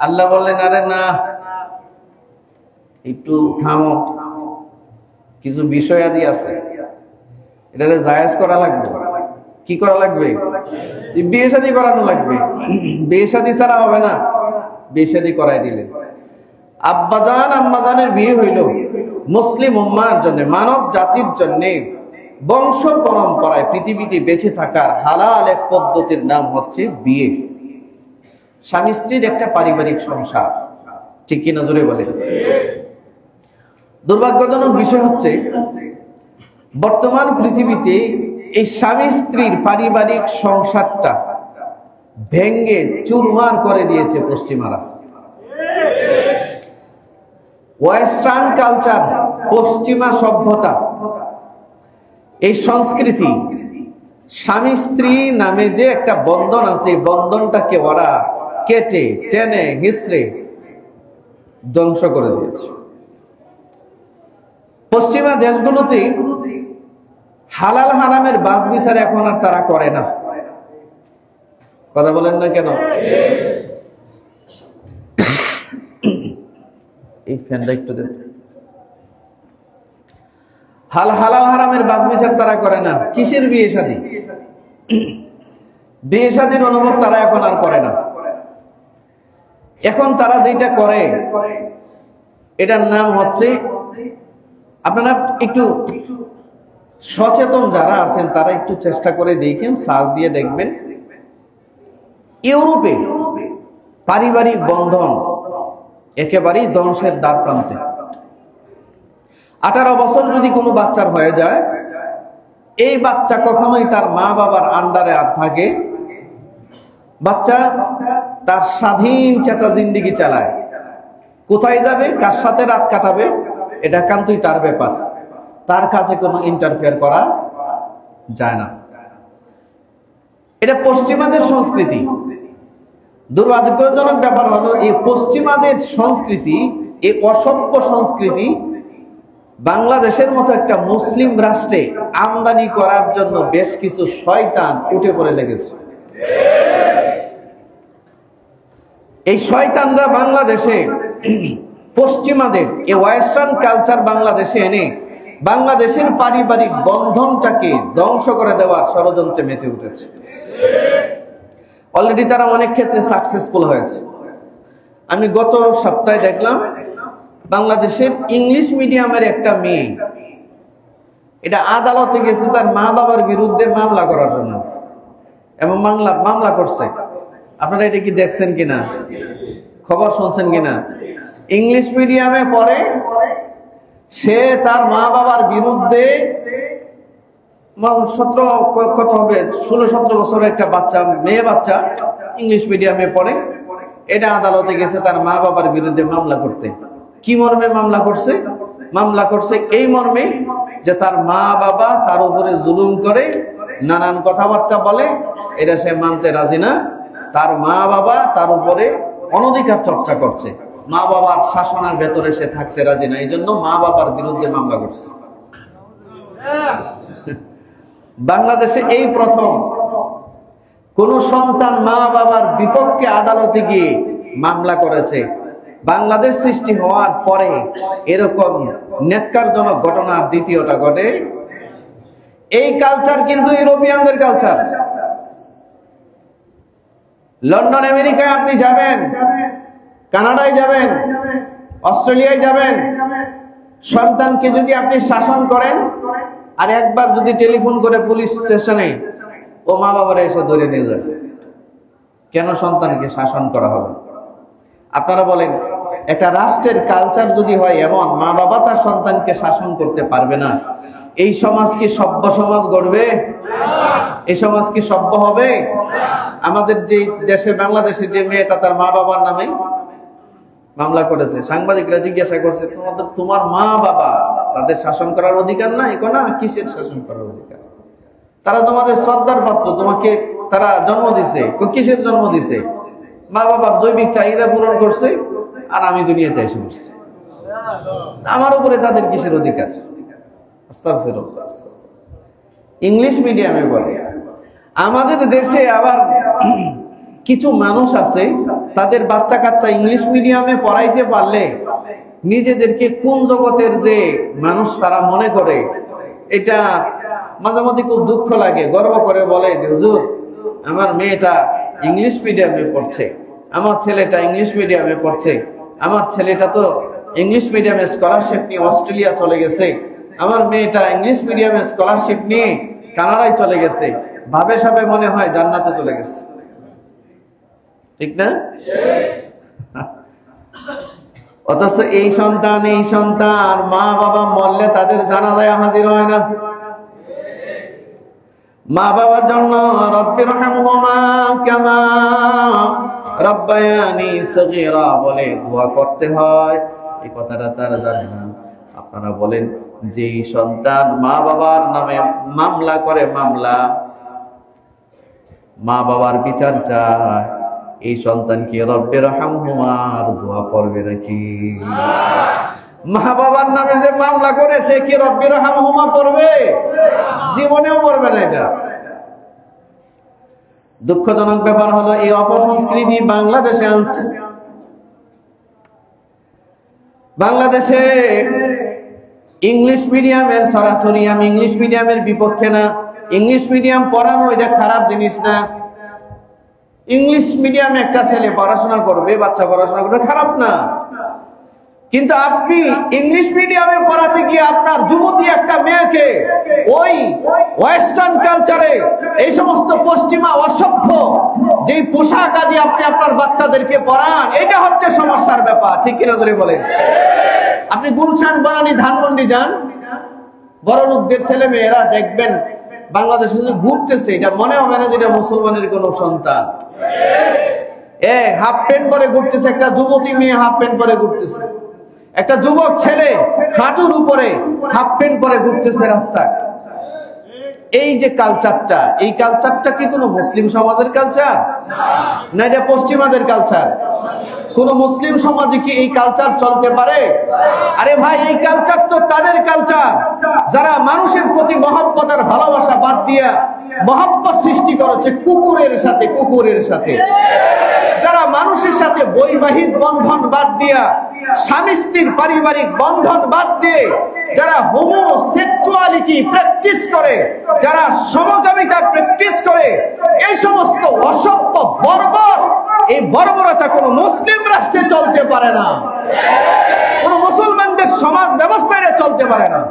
আল্লাহ বললেন, আরে না, একটু থামো, কিছু বিষয়াদি আছে, এটারে জায়েজ করা লাগবে। কি করা লাগবে? বিয়ে শাদী করানো লাগবে। বিয়ে শাদী ছাড়া হবে না, বিয়ে শাদী করাই দিলেন। আব্বাজান আম্মাজানের বিয়ে হইল মুসলিম উম্মার জন্য, মানব জাতির জন্য বংশ পরম্পরায় পৃথিবীতে বেঁচে থাকার হালাল এক পদ্ধতির নাম হচ্ছে বিয়ে। স্বামী স্ত্রীর একটা পারিবারিক সংসার, ঠিক কিনা জোরে বলেন? দুর্ভাগ্যজনক বিষয় হচ্ছে, বর্তমান পৃথিবীতে এই স্বামী স্ত্রীর পারিবারিক সংসারটা ভেঙ্গে চুরমার করে দিয়েছে পশ্চিমারা। ওয়েস্টার্ন কালচার, পশ্চিমা সভ্যতা, এই সংস্কৃতি, স্বামী স্ত্রী নামে যে একটা বন্ধন আছে, এই বন্ধনটাকে ওরা কেটে টেনে হিসড়ে ধ্বংস করে দিয়েছে। পশ্চিমা দেশগুলোতে হালাল হারামের বাছ বিচার এখন আর তারা করে না। কথা বলেন না কেন? এই ফ্যানটা একটু দেন। হালাল হারামের বাছ বিচার তারা করে না। কিসের বিয়ে শাদী? বিয়ে শাদীর অনুভব তারা এখন আর করে না। এখন তারা যেটা করে, এটার নাম হচ্ছে, আপনারা একটু সচেতন যারা আছেন তারা একটু চেষ্টা করে দেখেন, সার্চ দিয়ে দেখবেন, ইউরোপে পারিবারিক বন্ধন একেবারেই ধ্বংসের দ্বার প্রান্তে। 18 বছর যদি কোনো বাচ্চার হয়ে যায়, এই বাচ্চা কখনোই তার মা বাবার আন্ডারে আর থাকে। বাচ্চা তার স্বাধীন চেতা জিন্দেগি চালায়। কোথায় যাবে, কার সাথে রাত কাটাবে, এটা একান্তই তার ব্যাপার। তার কাছে কোনো ইন্টারফেয়ার করা যায় না। এটা পশ্চিমাদের সংস্কৃতি। দুর্ভাগ্যজনক ব্যাপার হলো, এই পশ্চিমাদের সংস্কৃতি, এই অসভ্য সংস্কৃতি বাংলাদেশের মতো একটা মুসলিম রাষ্ট্রে আমদানি করার জন্য বেশ কিছু শয়তান উঠে পড়ে লেগেছে। এই শয়তানরা বাংলাদেশে পশ্চিমাদের এই ওয়েস্টার্ন কালচার বাংলাদেশে এনে বাংলাদেশের পারিবারিক বন্ধনটাকে ধ্বংস করে দেওয়ার ষড়যন্ত্রে মেতে উঠেছে। অলরেডি তারা অনেক ক্ষেত্রে সাকসেসফুল হয়েছে। আমি গত সপ্তাহে দেখলাম বাংলাদেশের ইংলিশ মিডিয়ামের একটা মেয়ে এটা আদালতে গেছে তার মা বাবার বিরুদ্ধে মামলা করার জন্য, এবং মামলা করছে। আপনারা এটা কি দেখছেন কিনা, খবর শুনছেন কিনা? ইংলিশ মিডিয়ামে পড়ে, সে তার মা বাবার বিরুদ্ধে 16-17 বছরের একটা বাচ্চা, মেয়ে বাচ্চা, ইংলিশ মিডিয়ামে পড়ে, এটা আদালতে গেছে তার মা বাবার বিরুদ্ধে মামলা করতে। কি মর্মে মামলা করছে? মামলা করছে এই মর্মে যে তার মা বাবা তার উপরে জুলুম করে, নানান কথাবার্তা বলে, এটা সে মানতে রাজি না। তার মা বাবা তার উপরে অনধিকার চর্চা করছে, মা বাবার শাসনের ভেতরে সে থাকতে রাজি না, এই জন্য মা বাবার বিরুদ্ধে মামলা করছে। বাংলাদেশে এই প্রথম কোন সন্তান মা বাবার বিপক্ষে আদালতে গিয়ে মামলা করেছে। বাংলাদেশ সৃষ্টি হওয়ার পরে এরকম ন্যাক্কারজনক ঘটনা দ্বিতীয়টা ঘটে। এই কালচার কিন্তু ইউরোপিয়ানদের কালচার। লন্ডন আমেরিকায় আপনি যাবেন, কানাডায় যাবেন, অস্ট্রেলিয়ায় যাবেন, সন্তানকে যদি আপনি শাসন করেন আর একবার যদি টেলিফোন করে পুলিশ স্টেশনে, ও মা বাবারা এসে ধরে নিয়ে যায়। কেন সন্তানকে শাসন করা হবে? আপনারা বলেন, একটা রাষ্ট্রের কালচার যদি হয় এমন, মা বাবা তার সন্তানকে শাসন করতে পারবে না, এই সমাজ কি সভ্য সমাজ গড়বে? এই সমাজ কি সভ্য হবে? আমাদের যে দেশে, বাংলাদেশের যে মেয়েটা তার মা বাবার নামে মামলা করেছে, সাংবাদিকরা জিজ্ঞাসা করছে, তোমার মা বাবা তাদের শাসন করার অধিকার নাই? না, কিসের শাসন করার অধিকার? তারা তোমাদের শ্রদ্ধার পাত্র, তোমাকে তারা জন্ম দিছে। কিসের জন্ম দিছে? মা বাবার জৈবিক চাহিদা পূরণ করছে, আর আমি দুনিয়াতে এসে বসছি, আমার উপরে তাদের কিসের অধিকার? আস্তাগফিরুল্লাহ। ইংলিশ মিডিয়ামে বলে। আমাদের দেশে আবার কিছু মানুষ আছে, তাদের বাচ্চা কাচ্চা ইংলিশ মিডিয়ামে পড়াইতে পারলে নিজেদেরকে কোন জগতের যে মানুষ তারা মনে করে। এটা মাঝে মধ্যে খুব দুঃখ লাগে, গর্ব করে বলে যে হুজুর, আমার মেয়েটা ইংলিশ মিডিয়ামে পড়ছে, আমার ছেলেটা ইংলিশ মিডিয়ামে পড়ছে, আমার ছেলেটা তো ইংলিশ মিডিয়ামে স্কলারশিপ নিয়ে অস্ট্রেলিয়া চলে গেছে, আমার মেয়েটা ইংলিশ মিডিয়ামে স্কলারশিপ নিয়ে কানাডায় চলে গেছে। ভাবে সবে মনে হয় জান্নাতে চলে গেছে, ঠিক না? অথচ এই সন্তান মা বাবা মরলে তাদের জানাজায় হাজির হয় না। মা বাবার জন্য রব্বিরহামহুমা কামা রাব্বায়ানি সগীরা বলে দোয়া করতে হয়, এই কথাটা তারা জানে না। আপনারা বলেন, যে সন্তান মা বাবার নামে মামলা করে, মা বাবার বিচার চায়, এই সন্তান কি রব্বিরহামহুমার দোয়া করবে নাকি? মা বাবার নামে যে মামলা করে, সে কি রব্বিরহামহুমা পড়বে? জীবনেও পড়বে না। এটা দুঃখজনক ব্যাপার হলো, এই অপসংস্কৃতি বাংলাদেশে আনছে। বাংলাদেশে ইংলিশ মিডিয়ামের সরাসরি, আমি ইংলিশ মিডিয়ামের বিপক্ষে না, ইংলিশ মিডিয়াম পড়ানো এটা খারাপ জিনিস না। ইংলিশ মিডিয়ামে একটা ছেলে পড়াশোনা করবে, বাচ্চা পড়াশোনা করবে, খারাপ না। কিন্তু আপনি ইংলিশ মিডিয়ামে পড়াতে গিয়ে আপনার যুবতী একটা মেয়েকে ওই ওয়েস্টার্ন কালচারে, এই সমস্ত পশ্চিমা অসভ্য যে পোশাক আদি আপনি আপনার বাচ্চাদেরকে পড়ান, এটা হচ্ছে সমস্যার ব্যাপার, ঠিক কিনা ধরে বলেন? আপনি গুলশান, বনানী, ধানমন্ডি যান, বড় লোকদের ছেলে মেয়েরা দেখবেন বাংলাদেশে ঘুরতেছে, এটা মনে হবে না যেটা মুসলমানের কোন সন্তান। হাফ প্যান্ট পরে ঘুরতেছে, একটা যুবতী মেয়ে হাফ প্যান্ট পরে ঘুরতেছে, একটা যুবক ছেলে হাঁটুর উপরে হাফ প্যান্ট পরে ঘুরতেছে রাস্তায়। এই যে কালচারটা, এই কালচারটা কি কোনো মুসলিম সমাজের কালচার না? এটা পশ্চিমাদের কালচার। কোন মুসলিম সমাজে কি এই কালচার চলতে পারে? আরে ভাই, এই কালচার তো তাদের কালচার যারা মানুষের প্রতি মহব্বত আর ভালোবাসা বাদ দিয়া মহব্বত সৃষ্টি করেছে কুকুরের সাথে, যারা মানুষের সাথে বৈবাহিক বন্ধন বাদ দিয়া, স্বামী স্ত্রীর পারিবারিক বন্ধন বাদ দিয়ে যারা হোমোসেক্সুয়ালিটি প্র্যাকটিস করে, যারা সমকামিতা প্র্যাকটিস করে, এই সমস্ত অসভ্য বর্বর, এই বর্বরতা কোনো মুসলিম রাষ্ট্রে চলতে পারে না, কোন মুসলমানদের সমাজ ব্যবস্থায় চলতে পারে না।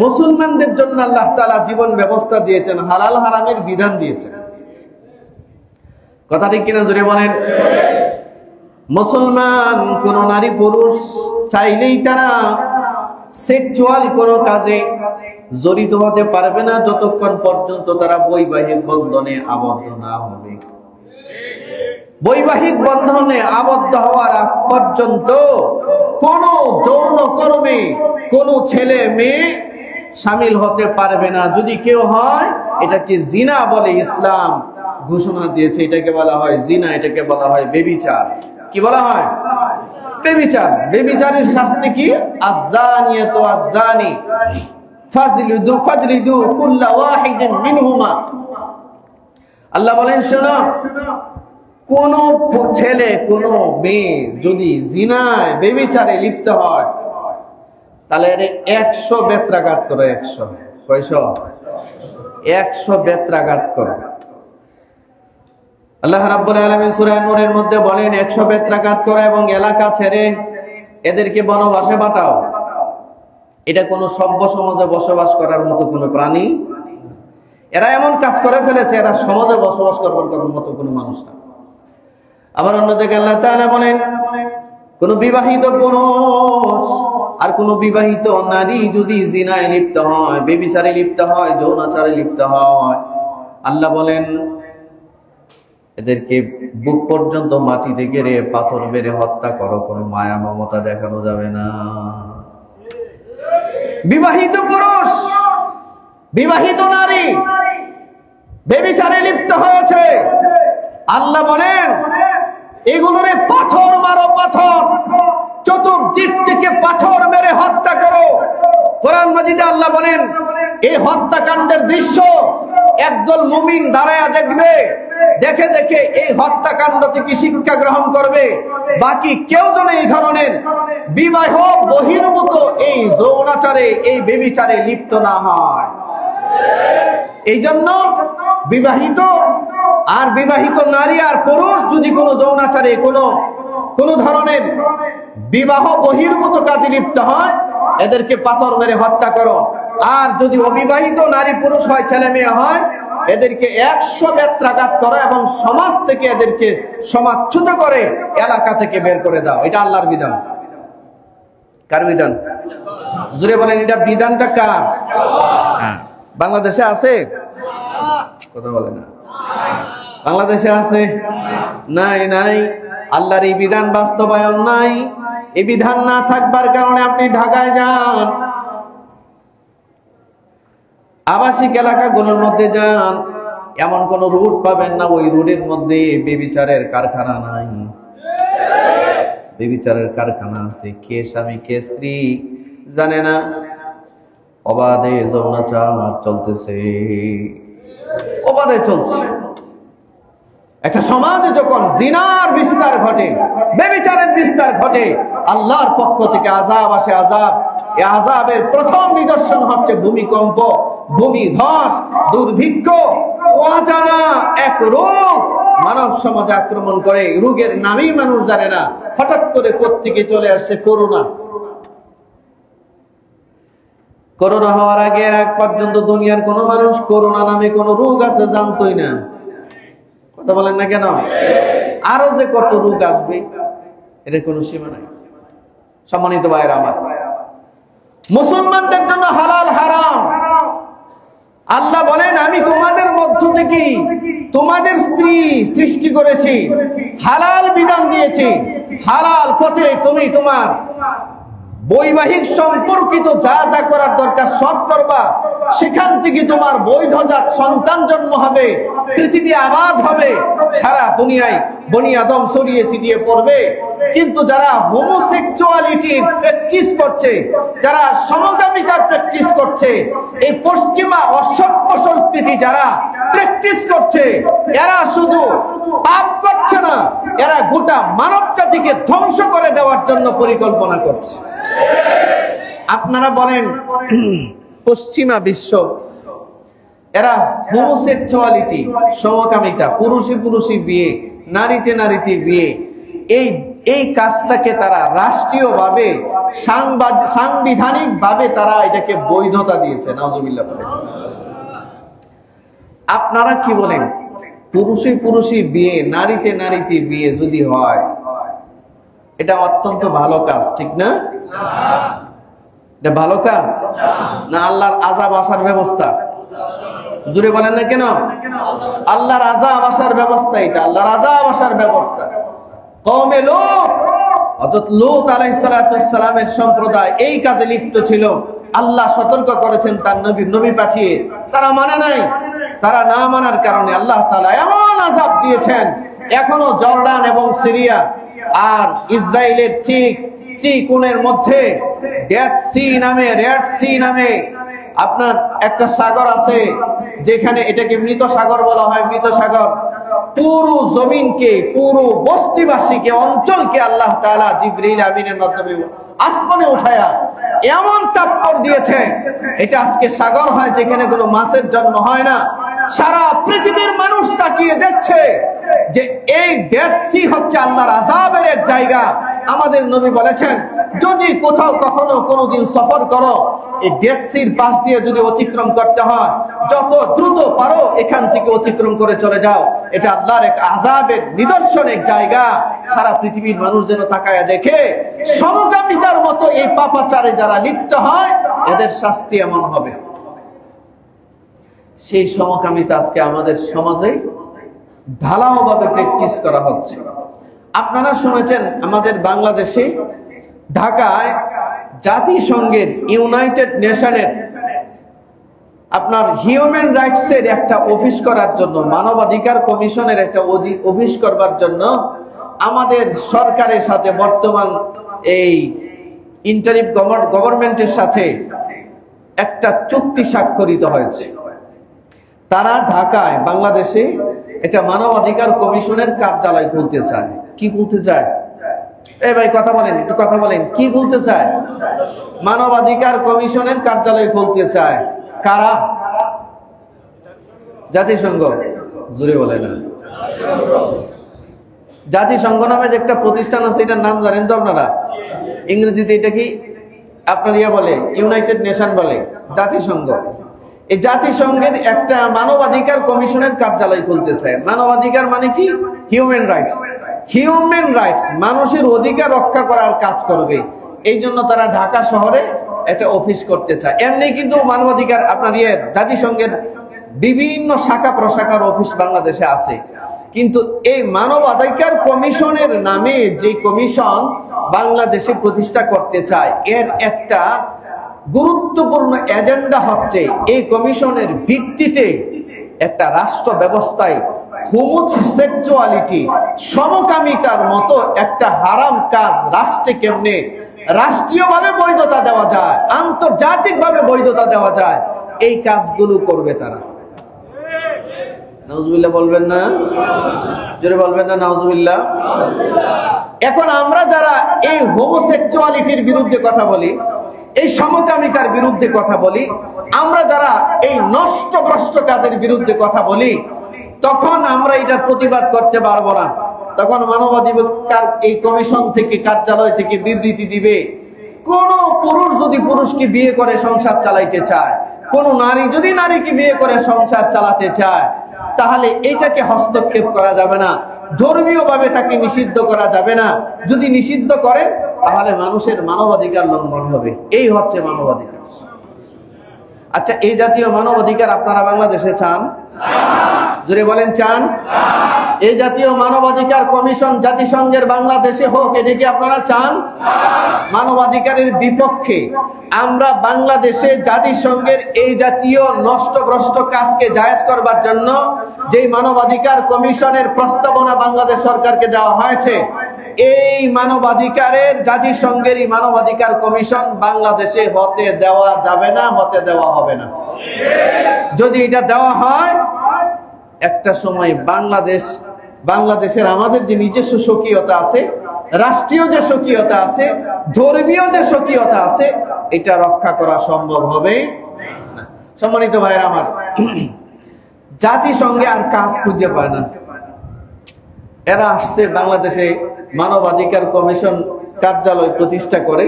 মুসলমানদের জন্য আল্লাহ তাআলা জীবন ব্যবস্থা দিয়েছেন, হালাল হারামের বিধান দিয়েছেন। কথা ঠিক কিনা জোরে বলেন? মুসলমান কোন নারী পুরুষ চাইলেই তারা সেক্সুয়াল কোন কাজে জড়িত হতে পারবে না যতক্ষণ পর্যন্ত তারা বৈবাহিক বন্ধনে আবদ্ধ না হবে। বৈবাহিক বন্ধনে আবদ্ধ হওয়ার আগ পর্যন্ত কোন যৌন কর্মে কোন ছেলে মেয়ে শামিল হতে পারবে না। যদি কেউ হয়, এটাকে জিনা বলে, ইসলাম ঘোষণা দিয়েছে। এটাকে বলা হয় জিনা, এটাকে বলা হয় বেবিচার। কি বলা হয়? বেবিচার। বেবিচারের শাস্তি কি? আয-যানিয়াতু আয-যানি ফাজলিদু কুল্লা ওয়াহিদিন মিনহুমা। আল্লাহ বলেন, শোনো, কোন ছেলে কোন মেয়ে যদি জিনায় বেবিচারে লিপ্ত হয়, তাহলে 100 বেত্রাঘাত করো। 100 কয়শো? 100 বেত্রাঘাত করো। আল্লাহ রাব্বুল আলামিন সূরা নূরের মধ্যে বলেন 100 বেত্রাঘাত করো এবং এলাকা ছেড়ে এদেরকে বনবাসে পাঠাও। এটা কোন সভ্য সমাজে বসবাস করার মতো কোন প্রাণী। এরা এমন কাজ করে ফেলেছে, এরা সমাজে বসবাস করবার মতো কোনো মানুষ না। আবার অন্য জায়গায় আল্লাহ তাআলা বলেন, কোন বিবাহিত পুরুষ আর কোন বিবাহিত নারী যদি জিনায় লিপ্ত হয়, বেবিচারে লিপ্ত হয়, যৌনাচারে লিপ্ত হয়, আল্লাহ বলেন এদেরকে বুক পর্যন্ত মাটিতে গেড়ে পাথর মেরে হত্যা করো। কোনো মায়া মমতা দেখানো যাবে না। বিবাহিত পুরুষ, বিবাহিত নারী বেবিচারে লিপ্ত হয়েছে, আল্লাহ বলেন এগুলোরে পাথর মারো, পাথর, চতুর্দিক থেকে পাথর মেরে হত্যা করো। কোরআন মাজিদে আল্লাহ বলেন এই হত্যাকাণ্ডের দৃশ্য একদল মুমিন দাঁড়ায়া দেখবে, দেখে দেখে এই হত্যাকাণ্ড থেকে শিক্ষা গ্রহণ করবে। বাকি কেউ যেন এই ধরনের বিবাহ বহির্ভূত এই যৌনাচারে, এই বেবিচারে লিপ্ত না হয়। এই জন্য বিবাহিত আর বিবাহিত নারী আর পুরুষ যদি কোনো যৌনাচারে কোন ধরনের বিবাহ বহির্ভূত কাজে লিপ্ত হয়, এদেরকে পাথর মেরে হত্যা করো। আর যদি অবিবাহিত নারী পুরুষ হয়, ছেলে মেয়ে হয়, এদেরকে 100 বেত্রাঘাত করো এবং সমাজ থেকে এদেরকে সমাচ্যুত করে এলাকা থেকে বের করে দাও। এটা আল্লাহর বিধান। কার বিধান? জোরে বলেন, এটা বিধানটা কার? হ্যাঁ। বাংলাদেশে আছে? কথা বলে না। বাংলাদেশে আছে? নাই, নাই। আল্লাহর এই বিধান বাস্তবায়ন নাই। এই বিধান না থাকবার কারণে আপনি ঢাকায় যান, আবাসিক এলাকাগুলোর মধ্যে যান, এমন কোন রুট পাবেন না ওই রুটের মধ্যে বেবিচারের কারখানা নাই। বেবিচারের কারখানা আছে। কে স্বামী কে স্ত্রী জানে না, অবাধে যৌনাচার চলতেছে, অবাধে চলছে। একটা সমাজে যখন জিনার বিস্তার ঘটে, বেবিচারের বিস্তার ঘটে, আল্লাহর পক্ষ থেকে আযাব আসে। আযাব, এই আযাবের প্রথম নিদর্শন হচ্ছে ভূমিকম্প, ভূমিধস, দুর্ভিক্ষ, অজানা এক রোগ মানব সমাজে আক্রমণ করে। রোগের নামই মানুষ জানে না। হঠাৎ করে কোত্থেকে চলে আসছে করোনা। করোনা হওয়ার আগ পর্যন্ত দুনিয়ার কোন মানুষ করোনা নামে কোন রোগ আছে জানতোই না। কথা বলেন না কেন? আরো যে কত রোগ আসবে, এর কোনো সীমা নাই। সম্মানিত ভাইরা আমার, মুসলমানদের জন্য হালাল হারাম। আল্লাহ বলেন আমি তোমাদের মধ্য থেকে তোমাদের স্ত্রী সৃষ্টি করেছি, হালাল বিধান দিয়েছি, হালাল পথে তুমি তোমার বৈবাহিক সম্পর্কিত যা যা করার দরকার সব করবা। সেখান থেকে তোমার বৈধজাত সন্তান জন্ম হবে, পৃথিবী আবাদ হবে, সারা দুনিয়ায় বনি আদম ছড়িয়ে ছিটিয়ে পড়বে। কিন্তু যারা হোমোসেক্সুয়ালিটির প্র্যাকটিস করছে, যারা সমকামিতার প্র্যাকটিস করছে, এই পশ্চিমা অসভ্য সংস্কৃতি যারা প্র্যাকটিস করছে, এরা শুধু পাপ করছে না, এরা গোটা মানব জাতিকে ধ্বংস করে দেওয়ার জন্য পরিকল্পনা করছে। আপনারা বলেন পশ্চিমা বিশ্ব, এরা হোমোসেক্সুয়ালিটি, সমকামিতা, পুরুষে পুরুষে বিয়ে, নারীতে নারীতে বিয়ে, এই কাজটাকে তারা রাষ্ট্রীয়ভাবে সাংবিধানিক ভাবে তারা এটাকে বৈধতা দিয়েছে। নাউজুবিল্লাহ। আপনারা কি বলেন, পুরুষে পুরুষে বিয়ে, নারীতে নারীতে বিয়ে যদি হয়, এটা অত্যন্ত ভালো কাজ, ঠিক না? এটা ভালো কাজ না আল্লাহর আযাব আসার ব্যবস্থা? জোরে বলেন না কেন? আল্লাহর আযাব আসার ব্যবস্থা এটা, আল্লাহর আযাব আসার ব্যবস্থা। কওমে লূত, হযরত লূত আলাইহিস সালাতু ওয়াস সালামের সম্প্রদায় এই কাজে লিপ্ত ছিল। আল্লাহ সতর্ক করেছেন তার নবী পাঠিয়ে, তারা মানে নাই। তারা না মানার কারণে আল্লাহ তাআলা এমন আযাব দিয়েছেন। এখনো জর্ডান এবং সিরিয়া আর ইসরায়েলের ঠিক কোণের মধ্যে রেড সি নামে আপনার একটা সাগর আছে, যেখানে এটাকে মৃত সাগর বলা হয়। মৃত সাগর পুরো জমিনকে, পুরো বস্তিবাসীকে, অঞ্চলকে আল্লাহ তাআলা জিবরিল আমিনের মাধ্যমে আসমানে উঠায়া এমন তাপ্পর দিয়েছে, এটা আজকে সাগর হয় যেখানে কোনো মাছের জন্ম হয় না। সারা পৃথিবীর মানুষ তাকিয়ে দেখছে যে এই ডেড সি হচ্ছে আল্লাহর আযাবের এক জায়গা। আমাদের নবী বলেছেন, যদি কোথাও কখনো কোনোদিন সফর করো, এই ডেড সির পাশ দিয়ে যদি অতিক্রম করতে হয়, যত দ্রুত পারো এখান থেকে অতিক্রম করে চলে যাও। এটা আল্লাহর এক আযাবের নিদর্শন, এক জায়গা। সারা পৃথিবীর মানুষ যেন তাকায়া দেখে সমকামিতার মতো এই পাপাচারে যারা লিপ্ত হয়, এদের শাস্তি এমন হবে। সেই সমকামিতা আজকে আমাদের সমাজে ঢালাও ভাবে প্র্যাকটিস করা হচ্ছে। আপনারা শুনেছেন আমাদের বাংলাদেশে ঢাকায় জাতিসংঘের, ইউনাইটেড নেশনের আপনার হিউম্যান রাইটস এর একটা অফিস করার জন্য, মানবাধিকার কমিশনের একটা অফিস করবার জন্য আমাদের সরকারের সাথে, বর্তমান এই ইন্টারিম গভর্নমেন্টের সাথে একটা চুক্তি স্বাক্ষরিত হয়েছে। তারা ঢাকায়, বাংলাদেশে একটা মানবাধিকার কমিশনের কার্যালয় খুলতে চায়। কি খুলতে চায়? এই ভাই কথা বলেন, একটু কথা বলেন, কি খুলতে চায়? মানবাধিকার কমিশনের কার্যালয় খুলতে চায়। কারা? জাতিসংঘ। জোরে বলে না। জাতিসংঘ নামে যে একটা প্রতিষ্ঠান আছে, এটার নাম জানেন তো আপনারা? ইংরেজিতে এটা কি আপনার বলে, ইউনাইটেড নেশন বলে, জাতিসংঘ। এই জাতিসংঘের একটা মানবাধিকার কমিশনের কার্যালয় খুলতে চায়। মানবাধিকার মানে কি? Human rights. হিউম্যান রাইটস, মানুষের অধিকার রক্ষা করার কাজ করবে। এই জন্য তারা ঢাকা শহরে একটা অফিস করতে চায়। এমনি কিন্তু মানবাধিকার আপনার জাতিসংঘের বিভিন্ন শাখা প্রশাখার অফিস বাংলাদেশে আছে, কিন্তু এই মানবাধিকার কমিশনের নামে যে কমিশন বাংলাদেশে প্রতিষ্ঠা করতে চায়, এর একটা গুরুত্বপূর্ণ এজেন্ডা হচ্ছে এই কমিশনের ভিত্তিতে একটা রাষ্ট্র ব্যবস্থায় হোমোসেক্সুয়ালিটি, সমকামিতার মতো একটা হারাম কাজ রাষ্ট্রে কেমনে রাষ্ট্রীয়ভাবে বৈধতা দেওয়া যায়, আন্তর্জাতিকভাবে বৈধতা দেওয়া যায়, এই কাজগুলো করবে তারা। নাউজুবিল্লাহ বলবেন না? জোরে বলবেন না নাউজুবিল্লাহ? এখন আমরা যারা এই হোমোসেক্সুয়ালিটির বিরুদ্ধে কথা বলি, এই সমকামিতার বিরুদ্ধে কথা বলি, আমরা যারা এই নষ্টভ্রষ্ট কাজের বিরুদ্ধে কথা বলি, তখন আমরা এটার প্রতিবাদ করতে পারবো না। তখন মানবাধিকার এই কমিশন থেকে, কার্যালয় থেকে বিবৃতি দিবে, কোন পুরুষ যদি পুরুষকে বিয়ে করে সংসার চালাইতে চায়, কোন নারী যদি নারীকে বিয়ে করে সংসার চালাতে চায়, তাহলে এটাকে হস্তক্ষেপ করা যাবে না, ধর্মীয় ভাবে তাকে নিষিদ্ধ করা যাবে না। যদি নিষিদ্ধ করে তাহলে মানুষের মানবাধিকার লঙ্ঘন হবে। এই হচ্ছে মানবাধিকার। আচ্ছা, এই জাতীয় মানবাধিকার আপনারা বাংলাদেশে চান? জোরে বলেন, চান? এই জাতীয় মানবাধিকার কমিশন জাতিসংঘের বাংলাদেশে হোক, এদিকে আপনারা চান? মানবাধিকারের বিপক্ষে আমরা বাংলাদেশে জাতিসংঘের এই জাতীয় নষ্টভ্রষ্ট কাজকে জায়েজ করবার জন্য যে মানবাধিকার কমিশনের প্রস্তাবনা বাংলাদেশ সরকারকে দেওয়া হয়েছে, এই মানবাধিকারের জাতিসংঘের মানবাধিকার কমিশন বাংলাদেশে হতে দেওয়া যাবে না, হতে দেওয়া হবে না। যদি এটা দেওয়া হয়, একটা সময় বাংলাদেশের আমাদের যে নিজস্ব স্বকীয়তা আছে, রাষ্ট্রীয় যে স্বকীয়তা আছে, ধর্মীয় যে স্বকীয়তা আছে, এটা রক্ষা করা সম্ভব হবে না। সম্মানিত ভাইরা আমার, জাতিসংঘে আর কাজ খুঁজে পায় না। এরা আসছে বাংলাদেশে মানবাধিকার কমিশন কার্যালয় প্রতিষ্ঠা করে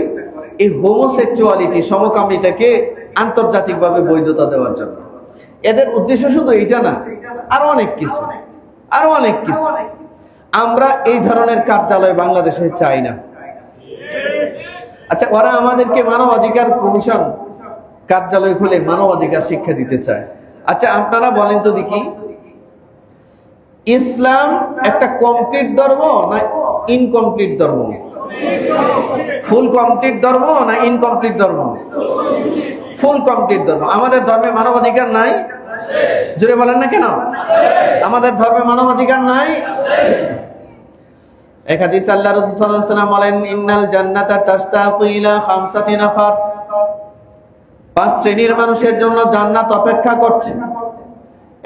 এই হোমোসেক্সুয়ালিটি, সমকামিতাকে আন্তর্জাতিকভাবে বৈধতা দেওয়ার জন্য। এদের উদ্দেশ্য শুধু এটা না, আরো অনেক কিছু। আমরা এই ধরনের কার্যালয় বাংলাদেশে চাই না। আচ্ছা, ওরা আমাদেরকে মানবাধিকার কমিশন কার্যালয় খুলে মানবাধিকার শিক্ষা দিতে চায়। আচ্ছা, আপনারা বলেন তো দেখি, ইসলাম একটা কমপ্লিট ধর্ম না ইনকমপ্লিট ধর্ম? ফুল কমপ্লিট ধর্ম না ইনকমপ্লিট ধর্ম? ফুল কমপ্লিট ধর্ম। আমাদের ধর্মে মানবাধিকার নাই? জোরে বলেন না কেন? আমাদের ধর্মে মানবাধিকার নাই? এক হাদিস আল্লাহ রাসূল সাল্লাল্লাহু আলাইহি ওয়াসাল্লাম বলেন, ইন্নাল জান্নাতা তাশতাকু ইলা খামসাতি নাফার। 5 শ্রেণীর মানুষের জন্য জান্নাত অপেক্ষা করছে।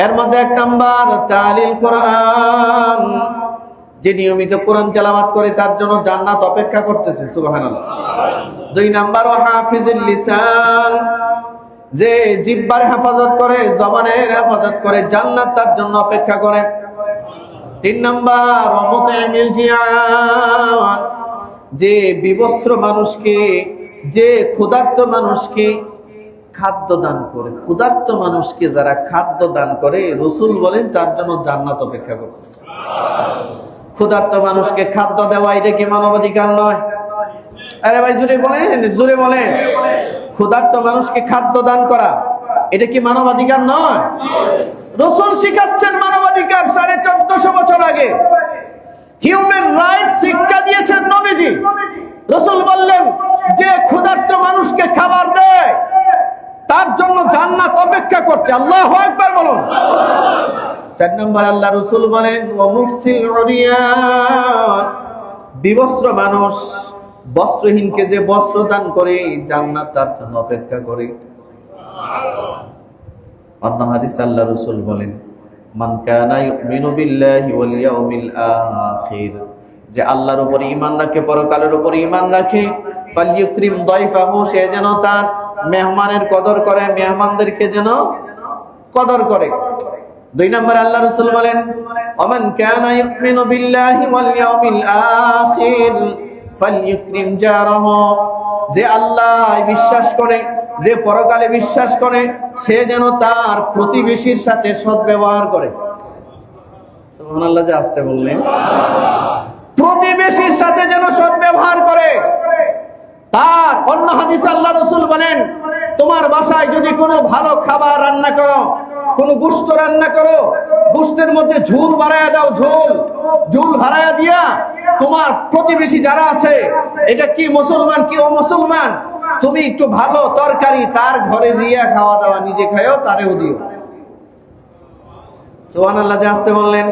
এর মধ্যে 1 নাম্বার তালিল কোরআন, যে নিয়মিত কোরআন তেলাওয়াত করে তার জন্য জান্নাত অপেক্ষা করতেছে। সুবহানাল্লাহ। 2 নাম্বার হাফিজুল লিসান, যে জিহ্বার হেফাজত করে, জবানের হেফাজত করে, জান্নাত তার জন্য অপেক্ষা করে। 3 নাম্বার মুতঈমিল জিয়ান, যে বিবস্ত্র মানুষকে, যে ক্ষুধার্ত মানুষকে খাদ্য দান করে। ক্ষুধার্ত মানুষকে যারা খাদ্য দান করে, রাসূল বলেন তার জন্য জান্নাত অপেক্ষা করতেছে। ক্ষুধার্ত মানুষকে খাদ্য দেওয়া, এটা কি মানবাধিকার নয়? আরে ভাই জোরে বলেন। ক্ষুধার্ত মানুষকে খাদ্য দান করা, এটা কি মানবাধিকার নয়? রাসূল শিখাচ্ছেন মানবাধিকার 1450 বছর আগে। হিউম্যান রাইটস শিক্ষা দিয়েছেন নবীজি। রাসূল বললেন, যে ক্ষুধার্ত মানুষকে খাবার দেয় তার জন্য জান্নাত অপেক্ষা করছে। আল্লাহু আকবার বলুন। 4 নম্বর আল্লাহ রাসূল বলেন, ওয়া মুকসিল উরিয়ান, বিবস্ত্র মানুষ, বস্ত্রহীনকে যে বস্ত্র দান করে, জান্নাত তার জন্য অপেক্ষা করে। অন্য হাদিসে আল্লাহ রাসূল বলেন, মান কানা ইউমিনু বিল্লাহি ওয়াল ইয়াউমিল আখির, যে আল্লাহর উপর ঈমান রাখে, পরকালের উপর ঈমান রাখে, ফালইউকরিম দাইফাহু, সে যেন তার মেহমানের কদর করে, মেহমানদেরকে যেন কদর করে। 2 নম্বর আল্লাহ রাসূল বলেন, ওমান কানা ইউমিনু বিল্লাহি ওয়াল ইয়াউমিল আখির ফালইউকরিম জারাহু, যে আল্লাহ বিশ্বাস করে, যে পরকালে বিশ্বাস করে, সে যেন তার প্রতিবেশীর সাথে সদ্ব্যবহার করে। সুবহানাল্লাহ, যে আসতে বললেন, প্রতিবেশীর সাথে যেন সদ্ব্যবহার করে। তার অন্য হাদিসে আল্লাহ রাসূল বলেন, তোমার বাসায় যদি কোনো ভালো খাবার রান্না করো, কোনো গোশত রান্না করো, গোশতের মধ্যে ঝোল বাড়ায়া দাও, ঝোল বাড়ায়া দিয়া তোমার প্রতিবেশী যারা আছে, এটা কি মুসলমান কি অমুসলমান, তুমি একটু ভালো তরকারি তার ঘরে দিয়া খাওয়া দাওয়া, নিজে খায়ও তারেও দিও। সুবহানাল্লাহ, যে আসতে বললেন।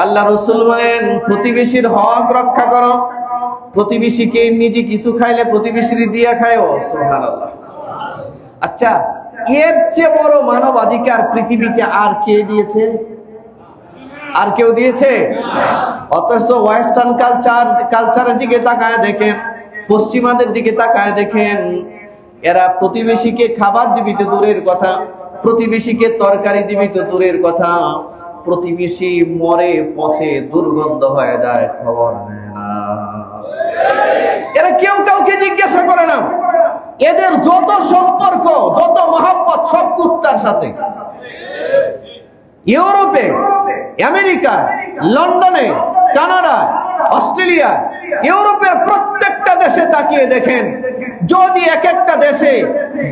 আল্লাহ রাসূল বলেন, প্রতিবেশীর হক রক্ষা করো, প্রতিবেশীকে নিজে কিছু খাইলে প্রতিবেশীর দিয়া খায়ও। সুবহানাল্লাহ। আচ্ছা, এর চেয়ে বড় মানবাধিকার পৃথিবীতে আর কে দিয়েছে? আর কেউ দিয়েছে? অথচ ওয়েস্টার্ন কালচারের দিকে তাকায় দেখেন, পশ্চিমাদের দিকে তাকায় দেখেন, এরা প্রতিবেশীকে খাবার দিবি তো দূরের কথা, প্রতিবেশীকে তরকারি দিবি তো দূরের কথা, প্রতিবেশী মরে পচে দুর্গন্ধ হয়ে যায়, খবর নেয় না। এরা কেউ কাউকে জিজ্ঞাসা করে না। এদের যত সম্পর্ক, যত মহব্বত সব কুত্তার সাথে। ইউরোপে, আমেরিকা, লন্ডনে, কানাডা, অস্ট্রেলিয়া, ইউরোপের প্রত্যেকটা দেশে তাকিয়ে দেখেন, যদি এক একটা দেশে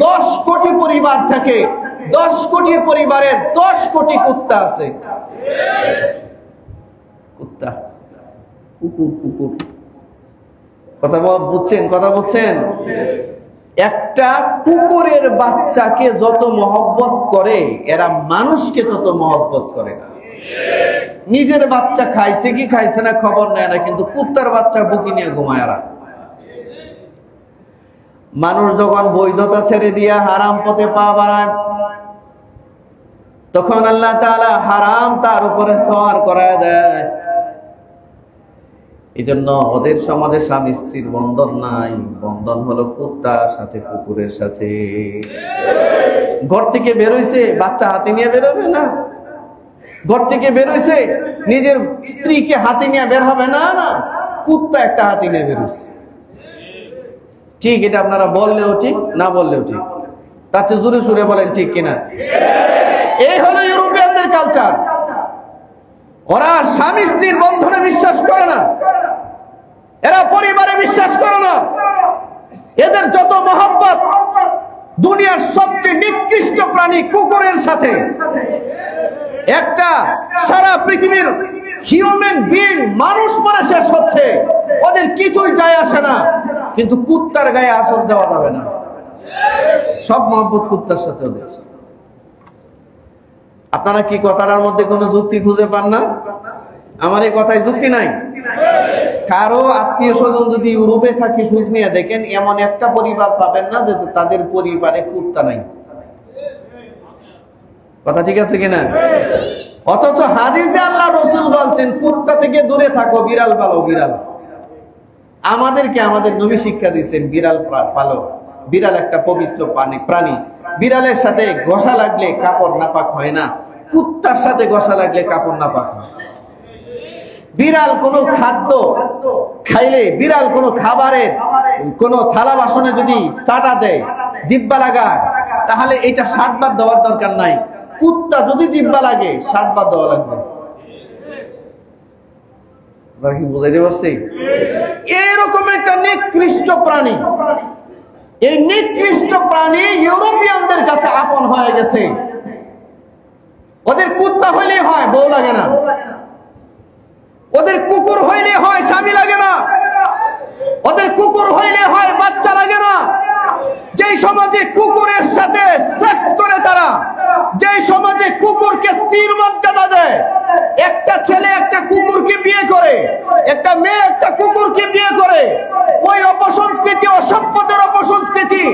10 কোটি পরিবার থাকে, 10 কোটি পরিবারের 10 কোটি কুত্তা আছে। কুত্তা, কুকুর। কথা বুঝছেন? একটা কুকুরের বাচ্চাকে যত মহব্বত করে, এরা মানুষকে তত মহব্বত করে না। নিজের বাচ্চা খাইছে কি খাইছে না খবর নেয় না, কিন্তু কুত্তার বাচ্চা বুকি নিয়ে ঘুমায়। মানুষ যখন বৈধতা ছেড়ে দিয়া হারাম পথে পা বাড়ায়, তখন আল্লাহ তাআলা হারাম তার উপরে সওয়ার করায় দেয়। এই জন্য ওদের সমাজে স্বামী স্ত্রীর বন্ধন নাই, বন্ধন হলো কুত্তার সাথে, কুকুরের সাথে। ঘর থেকে বেরোইছে বাচ্চা হাতে নিয়ে বেরোবে না, ঘর থেকে বেরোইছে নিজের স্ত্রীকে হাতে নিয়ে বের হবে না, না কুত্তা একটা হাতে নিয়ে বেরোইছে। ঠিক, এটা আপনারা বললেও ঠিক, না বললেও ঠিক। তার চেয়ে জোরে সুরে বলেন ঠিক কিনা? এই হলো ইউরোপিয়ানদের কালচার। ওরা স্বামী স্ত্রীর বন্ধনে বিশ্বাস করে না, এরা পরিবারে বিশ্বাস করে না। এদের যত মহব্বত দুনিয়ার সবচেয়ে নিকৃষ্ট প্রাণী কুকুরের সাথে। একটা সারা পৃথিবীর হিউম্যান বিং মানুষ মরে শেষ হচ্ছে, ওদের কিছুই যায় আসে না, কিন্তু কুত্তার গায়ে আসর দেওয়া যাবে না। সব মহব্বত কুত্তার সাথে ওদের। আপনারা কি কথাটার মধ্যে কোনো যুক্তি খুঁজে পান না? আমার এই কথায় যুক্তি নাই। কারো আত্মীয় স্বজন যদি ইউরোপে থাকে খোঁজ নিয়ে দেখেন, এমন একটা পরিবার পাবেন না যে তাদের পরিবারে কুত্তা নাই। কথা ঠিক আছে কিনা? অথচ হাদিসে আল্লাহ রাসূল বলছেন কুত্তা থেকে দূরে থাকো, বিড়াল পালো। বিড়াল আমাদেরকে আমাদের নবী শিক্ষা দিয়েছেন বিড়াল পালো। বিড়াল একটা পবিত্র প্রাণী। বিড়ালের সাথে ঘষা লাগলে কাপড় নাপাক হয় না, কুত্তার সাথে ঘষা লাগলে কাপড় নাপাক হয়। বিড়াল কোনো খাদ্য খাইলে, বিড়াল কোনো খাবারের কোনো থালা বাসনে যদি চাটা দেয়, জিহ্বা লাগায়, তাহলে এটা 7 বার দেওয়ার দরকার নাই। কুত্তা যদি জিহ্বা লাগে 7 বার দেওয়া লাগবে। কি বুঝাইতে পারছি? এরকম একটা নিকৃষ্ট প্রাণী, এই নিকৃষ্ট প্রাণী ইউরোপিয়ানদের কাছে আপন হয়ে গেছে। ওদের কুত্তা হইলে হয়, বউ লাগে না। ওদের কুকুর হইলে হয়, স্বামী লাগে না। ওদের কুকুর হইলে হয়, বাচ্চা লাগে না। যেই সমাজে কুকুরের সাথে সেক্স করে তারা, যেই সমাজে কুকুরকে স্ত্রীর মর্যাদা দেয়, একটা ছেলে একটা কুকুরকে বিয়ে করে, একটা মেয়ে একটা কুকুরকে বিয়ে করে, ওই অপসংস্কৃতি, অসভ্যতার অপসংস্কৃতি,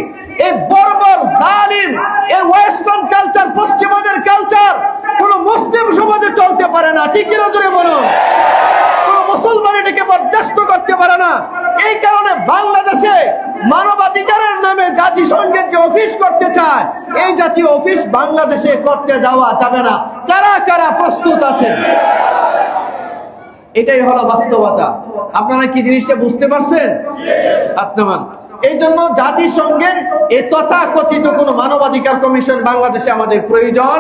এই বর্বর জালিম, এই ওয়েস্টার্ন কালচার, পশ্চিমাদের কালচার কোন মুসলিম সমাজে চলতে পারে না। ঠিক কিনা জোরে বলুন? কোন মুসলমান এটাকে বরদাস্ত করতে পারে না। এই কারণে বাংলাদেশে মানবাধিকারের নামে জাতিসংঘের যে অফিস করতে চায়, এই জাতীয় অফিস বাংলাদেশে করতে দেওয়া যাবে না। কারা কারা প্রস্তুত আছেন? এটাই হলো বাস্তবতা। আপনারা কি জিনিসটা বুঝতে পারছেন? আপনারা এই জন্য জাতিসংঘের এই তথাকথিত কোন মানবাধিকার কমিশন বাংলাদেশে আমাদের প্রয়োজন।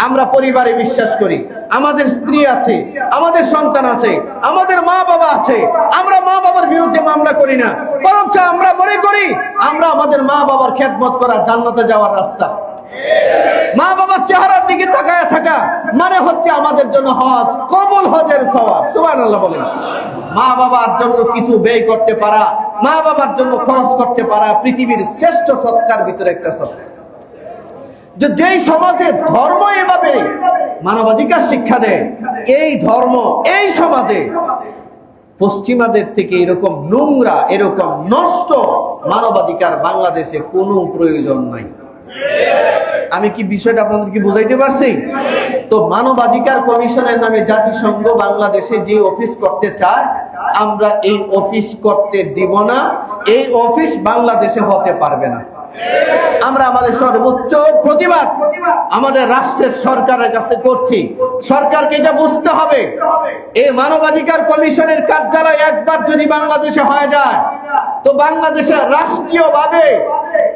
আমরা পরিবারে বিশ্বাস করি, আমাদের স্ত্রী আছে, আমাদের সন্তান আছে, আমাদের মা বাবা আছে। আমরা মা বাবার বিরুদ্ধে মামলা করি না, বরঞ্চ আমরা মনে করি আমরা আমাদের মা বাবার খেদমত করা জান্নাতে যাওয়ার রাস্তা। মা বাবার চেহারার দিকে তাকায় থাকা মানে হচ্ছে আমাদের জন্য হজ কবুল, হজের সওয়াব। সুবহানাল্লাহ বলেন। মা বাবার জন্য কিছু ব্যয় করতে পারা, মা বাবার জন্য খরচ করতে পারা পৃথিবীর শ্রেষ্ঠ সৎকার ভিতরে একটা সৎকার। যেই সমাজে ধর্ম এভাবে মানবাধিকার শিক্ষা দেয়, এই ধর্ম এই সমাজে পশ্চিমাদের থেকে এরকম নোংরা, এরকম নষ্ট মানবাধিকার বাংলাদেশে কোনো প্রয়োজন নাই। আমি কি বিষয়টা আপনাদেরকে বুঝাইতে পারছি? তো মানবাধিকার কমিশনের নামে জাতিসংঘ বাংলাদেশে যে অফিস করতে চায়, আমরা এই অফিস করতে দিব না। এই অফিস বাংলাদেশে হতে পারবে না। আমরা আমাদের সর্বোচ্চ প্রতিবাদ আমাদের রাষ্ট্রের সরকারের কাছে করছি। সরকারকে এটা বুঝতে হবে, এই মানবাধিকার কমিশনের কার্যালয় একবার যদি বাংলাদেশে হয়ে যায়, তো বাংলাদেশে রাষ্ট্রীয়ভাবে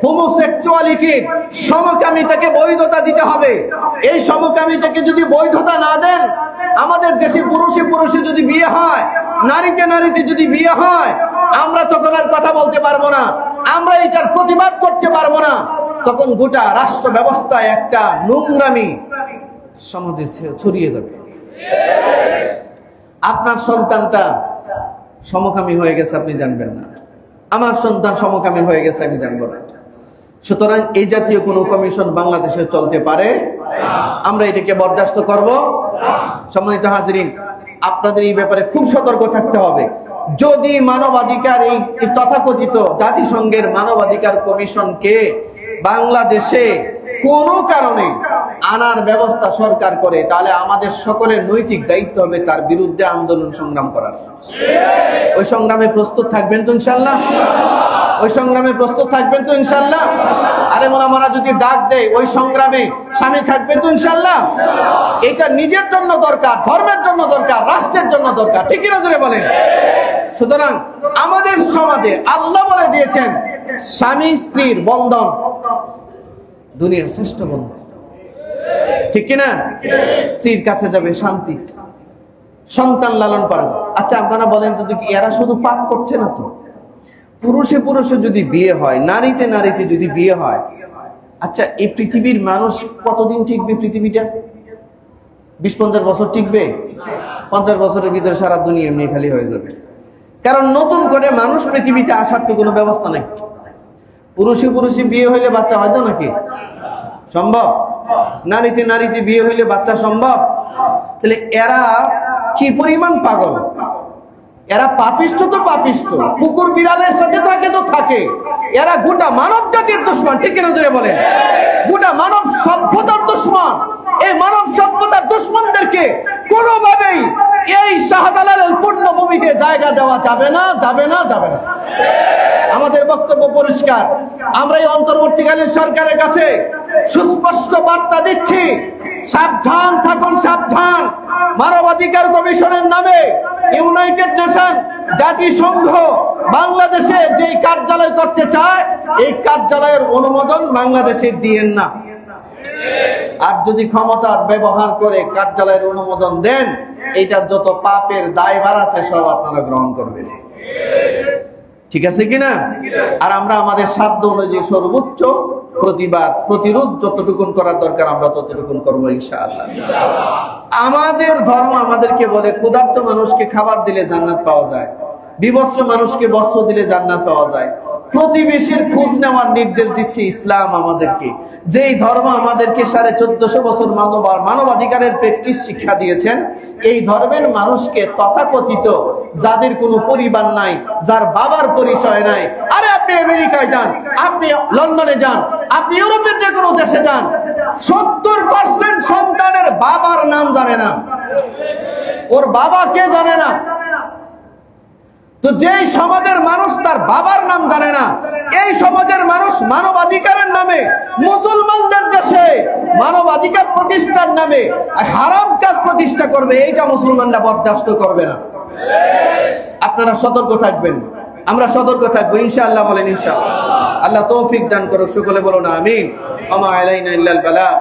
হোমোসেক্সুয়ালিটির, সমকামিতাকে বৈধতা দিতে হবে। এই সমকামিতাকে যদি বৈধতা না দেন, আমাদের দেশে পুরুষে পুরুষে যদি বিয়ে হয়, নারীতে নারীতে যদি বিয়ে হয়, আমরা তখন আর কথা বলতে পারবো না, আমরা এটার প্রতিবাদ করতে পারবো না। তখন গোটা রাষ্ট্র ব্যবস্থায় একটা নোংরামি সমাজে ছড়িয়ে যাবে। আপনার সন্তানটা সমকামী হয়ে গেছে, আপনি জানবেন না। আমার সন্তান সমকামী হয়ে গেছে, আমি জানবো না। সুতরাং এই জাতীয় কোনো কমিশন বাংলাদেশে চলতে পারে? আমরা এটাকে বরদাস্ত করব সম্মানিত হাজিরিন, আপনাদের এই ব্যাপারে খুব সতর্ক থাকতে হবে। যদি মানবাধিকার এই তথাকথিত জাতিসংঘের মানবাধিকার কমিশনকে বাংলাদেশে কোনো কারণে আনার ব্যবস্থা সরকার করে, তাহলে আমাদের সকলের নৈতিক দায়িত্ব হবে তার বিরুদ্ধে আন্দোলন সংগ্রাম করার। ওই সংগ্রামে প্রস্তুত থাকবেন তো ইনশাআল্লাহ? ওই সংগ্রামে প্রস্তুত থাকবেন তো ইনশাআল্লাহ? আরে মোলামারা যদি ডাক দেয় ওই সংগ্রামে স্বামী থাকবে তো ইনশাআল্লাহ? এটা নিজের জন্য দরকার, ধর্মের জন্য দরকার, রাষ্ট্রের জন্য দরকার, ঠিক কিনা জোরে বলেন? সুতরাং আমাদের সমাজে আল্লাহ বলে দিয়েছেন স্বামী স্ত্রীর বন্ধন দুনিয়ার শ্রেষ্ঠ বন্ধন, ঠিক কিনা? স্ত্রীর কাছে যাবে শান্তি, সন্তান লালন পালন। আচ্ছা আপনারা বলেন তো দেখি, এরা শুধু পাপ করছে না তো? পুরুষে পুরুষে যদি বিয়ে হয়, নারীতে নারীতে যদি বিয়ে হয়, আচ্ছা এই পৃথিবীর মানুষ কতদিন টিকবে? পৃথিবীটা 20-50 বছর টিকবে? 50 বছরের ভিতরে সারা দুনিয়া এমনি খালি হয়ে যাবে। কারণ নতুন করে মানুষ পৃথিবীতে আসার তো কোনো ব্যবস্থা নেই। পুরুষে পুরুষে বিয়ে হইলে বাচ্চা হয়তো নাকি সম্ভব? নারীতে নারীতে বিয়ে হইলে বাচ্চা সম্ভব? তাহলে এরা কি পরিমাণ পাগল! এরা পাপিষ্ঠ তো পাপিষ্ঠ, কুকুর বিড়ালের সাথে থাকে তো থাকে। এরা গোটা মানব জাতির দুশমন, ঠিক কিনা জোরে বলেন? গোটা মানব সভ্যতার দুশমন। এই মানব সভ্যতার দুশমনদেরকে কোনোভাবেই এই শাহজালালের পূর্ণভূমিতে জায়গা দেওয়া যাবে না, যাবে না, যাবে না। আমাদের বক্তব্য পরিষ্কার। আমরা এই অন্তর্বর্তীকালীন সরকারের কাছে সুস্পষ্ট বার্তা দিচ্ছি, সাবধান থাকুন, সাবধান। মানবাধিকার কমিশনের নামে ইউনাইটেড নেশন, জাতিসংঘ বাংলাদেশে যে কার্যালয় করতে চায়, এই কার্যালয়ের অনুমোদন বাংলাদেশে দিয়েন না। আর যদি ক্ষমতার ব্যবহার করে কার্যালয়ের অনুমোদন দেন, এইটার যত পাপের দায়ভার আছে সব আপনারা গ্রহণ করবেন, ঠিক আছে কিনা? আর আমরা আমাদের সাধ্য অনুযায়ী সর্বোচ্চ প্রতিবাদ প্রতিরোধ যতটুকুন করার দরকার আমরা ততটুকুন করবো ইনশাআল্লাহ। আমাদের ধর্ম আমাদেরকে বলে ক্ষুধার্ত মানুষকে খাবার দিলে জান্নাত পাওয়া যায়, বিবস্ত্র মানুষকে বস্ত্র দিলে জান্নাত পাওয়া যায়। প্রতিবেশীর খোঁজ নেওয়ার নির্দেশ দিচ্ছে ইসলাম আমাদেরকে। যেই ধর্ম আমাদেরকে 1450 বছর মানবাধিকারের প্র্যাকটিস শিক্ষা দিয়েছেন, এই ধর্মের মানুষকে তথাকথিত যাদের কোনো পরিবার নাই, যার বাবার পরিচয় নাই, আরে আপনি আমেরিকায় যান, আপনি লন্ডনে যান, আপনি ইউরোপের যে কোনো দেশে যান, 70% সন্তানের বাবার নাম জানে না, ওর বাবা কে জানে না। তো যেই সমাজের মানুষ তার বাবার নাম জানে না, এই সমাজের মানুষ মানবাধিকারের নামে মুসলমানদের দেশে মানবাধিকার প্রতিষ্ঠার নামে হারাম কাজ প্রতিষ্ঠা করবে, এইটা মুসলমানরা বরদাস্ত করবে না। আপনারা সতর্ক থাকবেন, আমরা সতর্ক থাকবো ইনশাআল্লাহ। বলেন ইনশাআল্লাহ। আল্লাহ তৌফিক দান করুক, সকলে বলো না আমিন। ওয়া মা আলাইনা ইল্লাল বালাগ।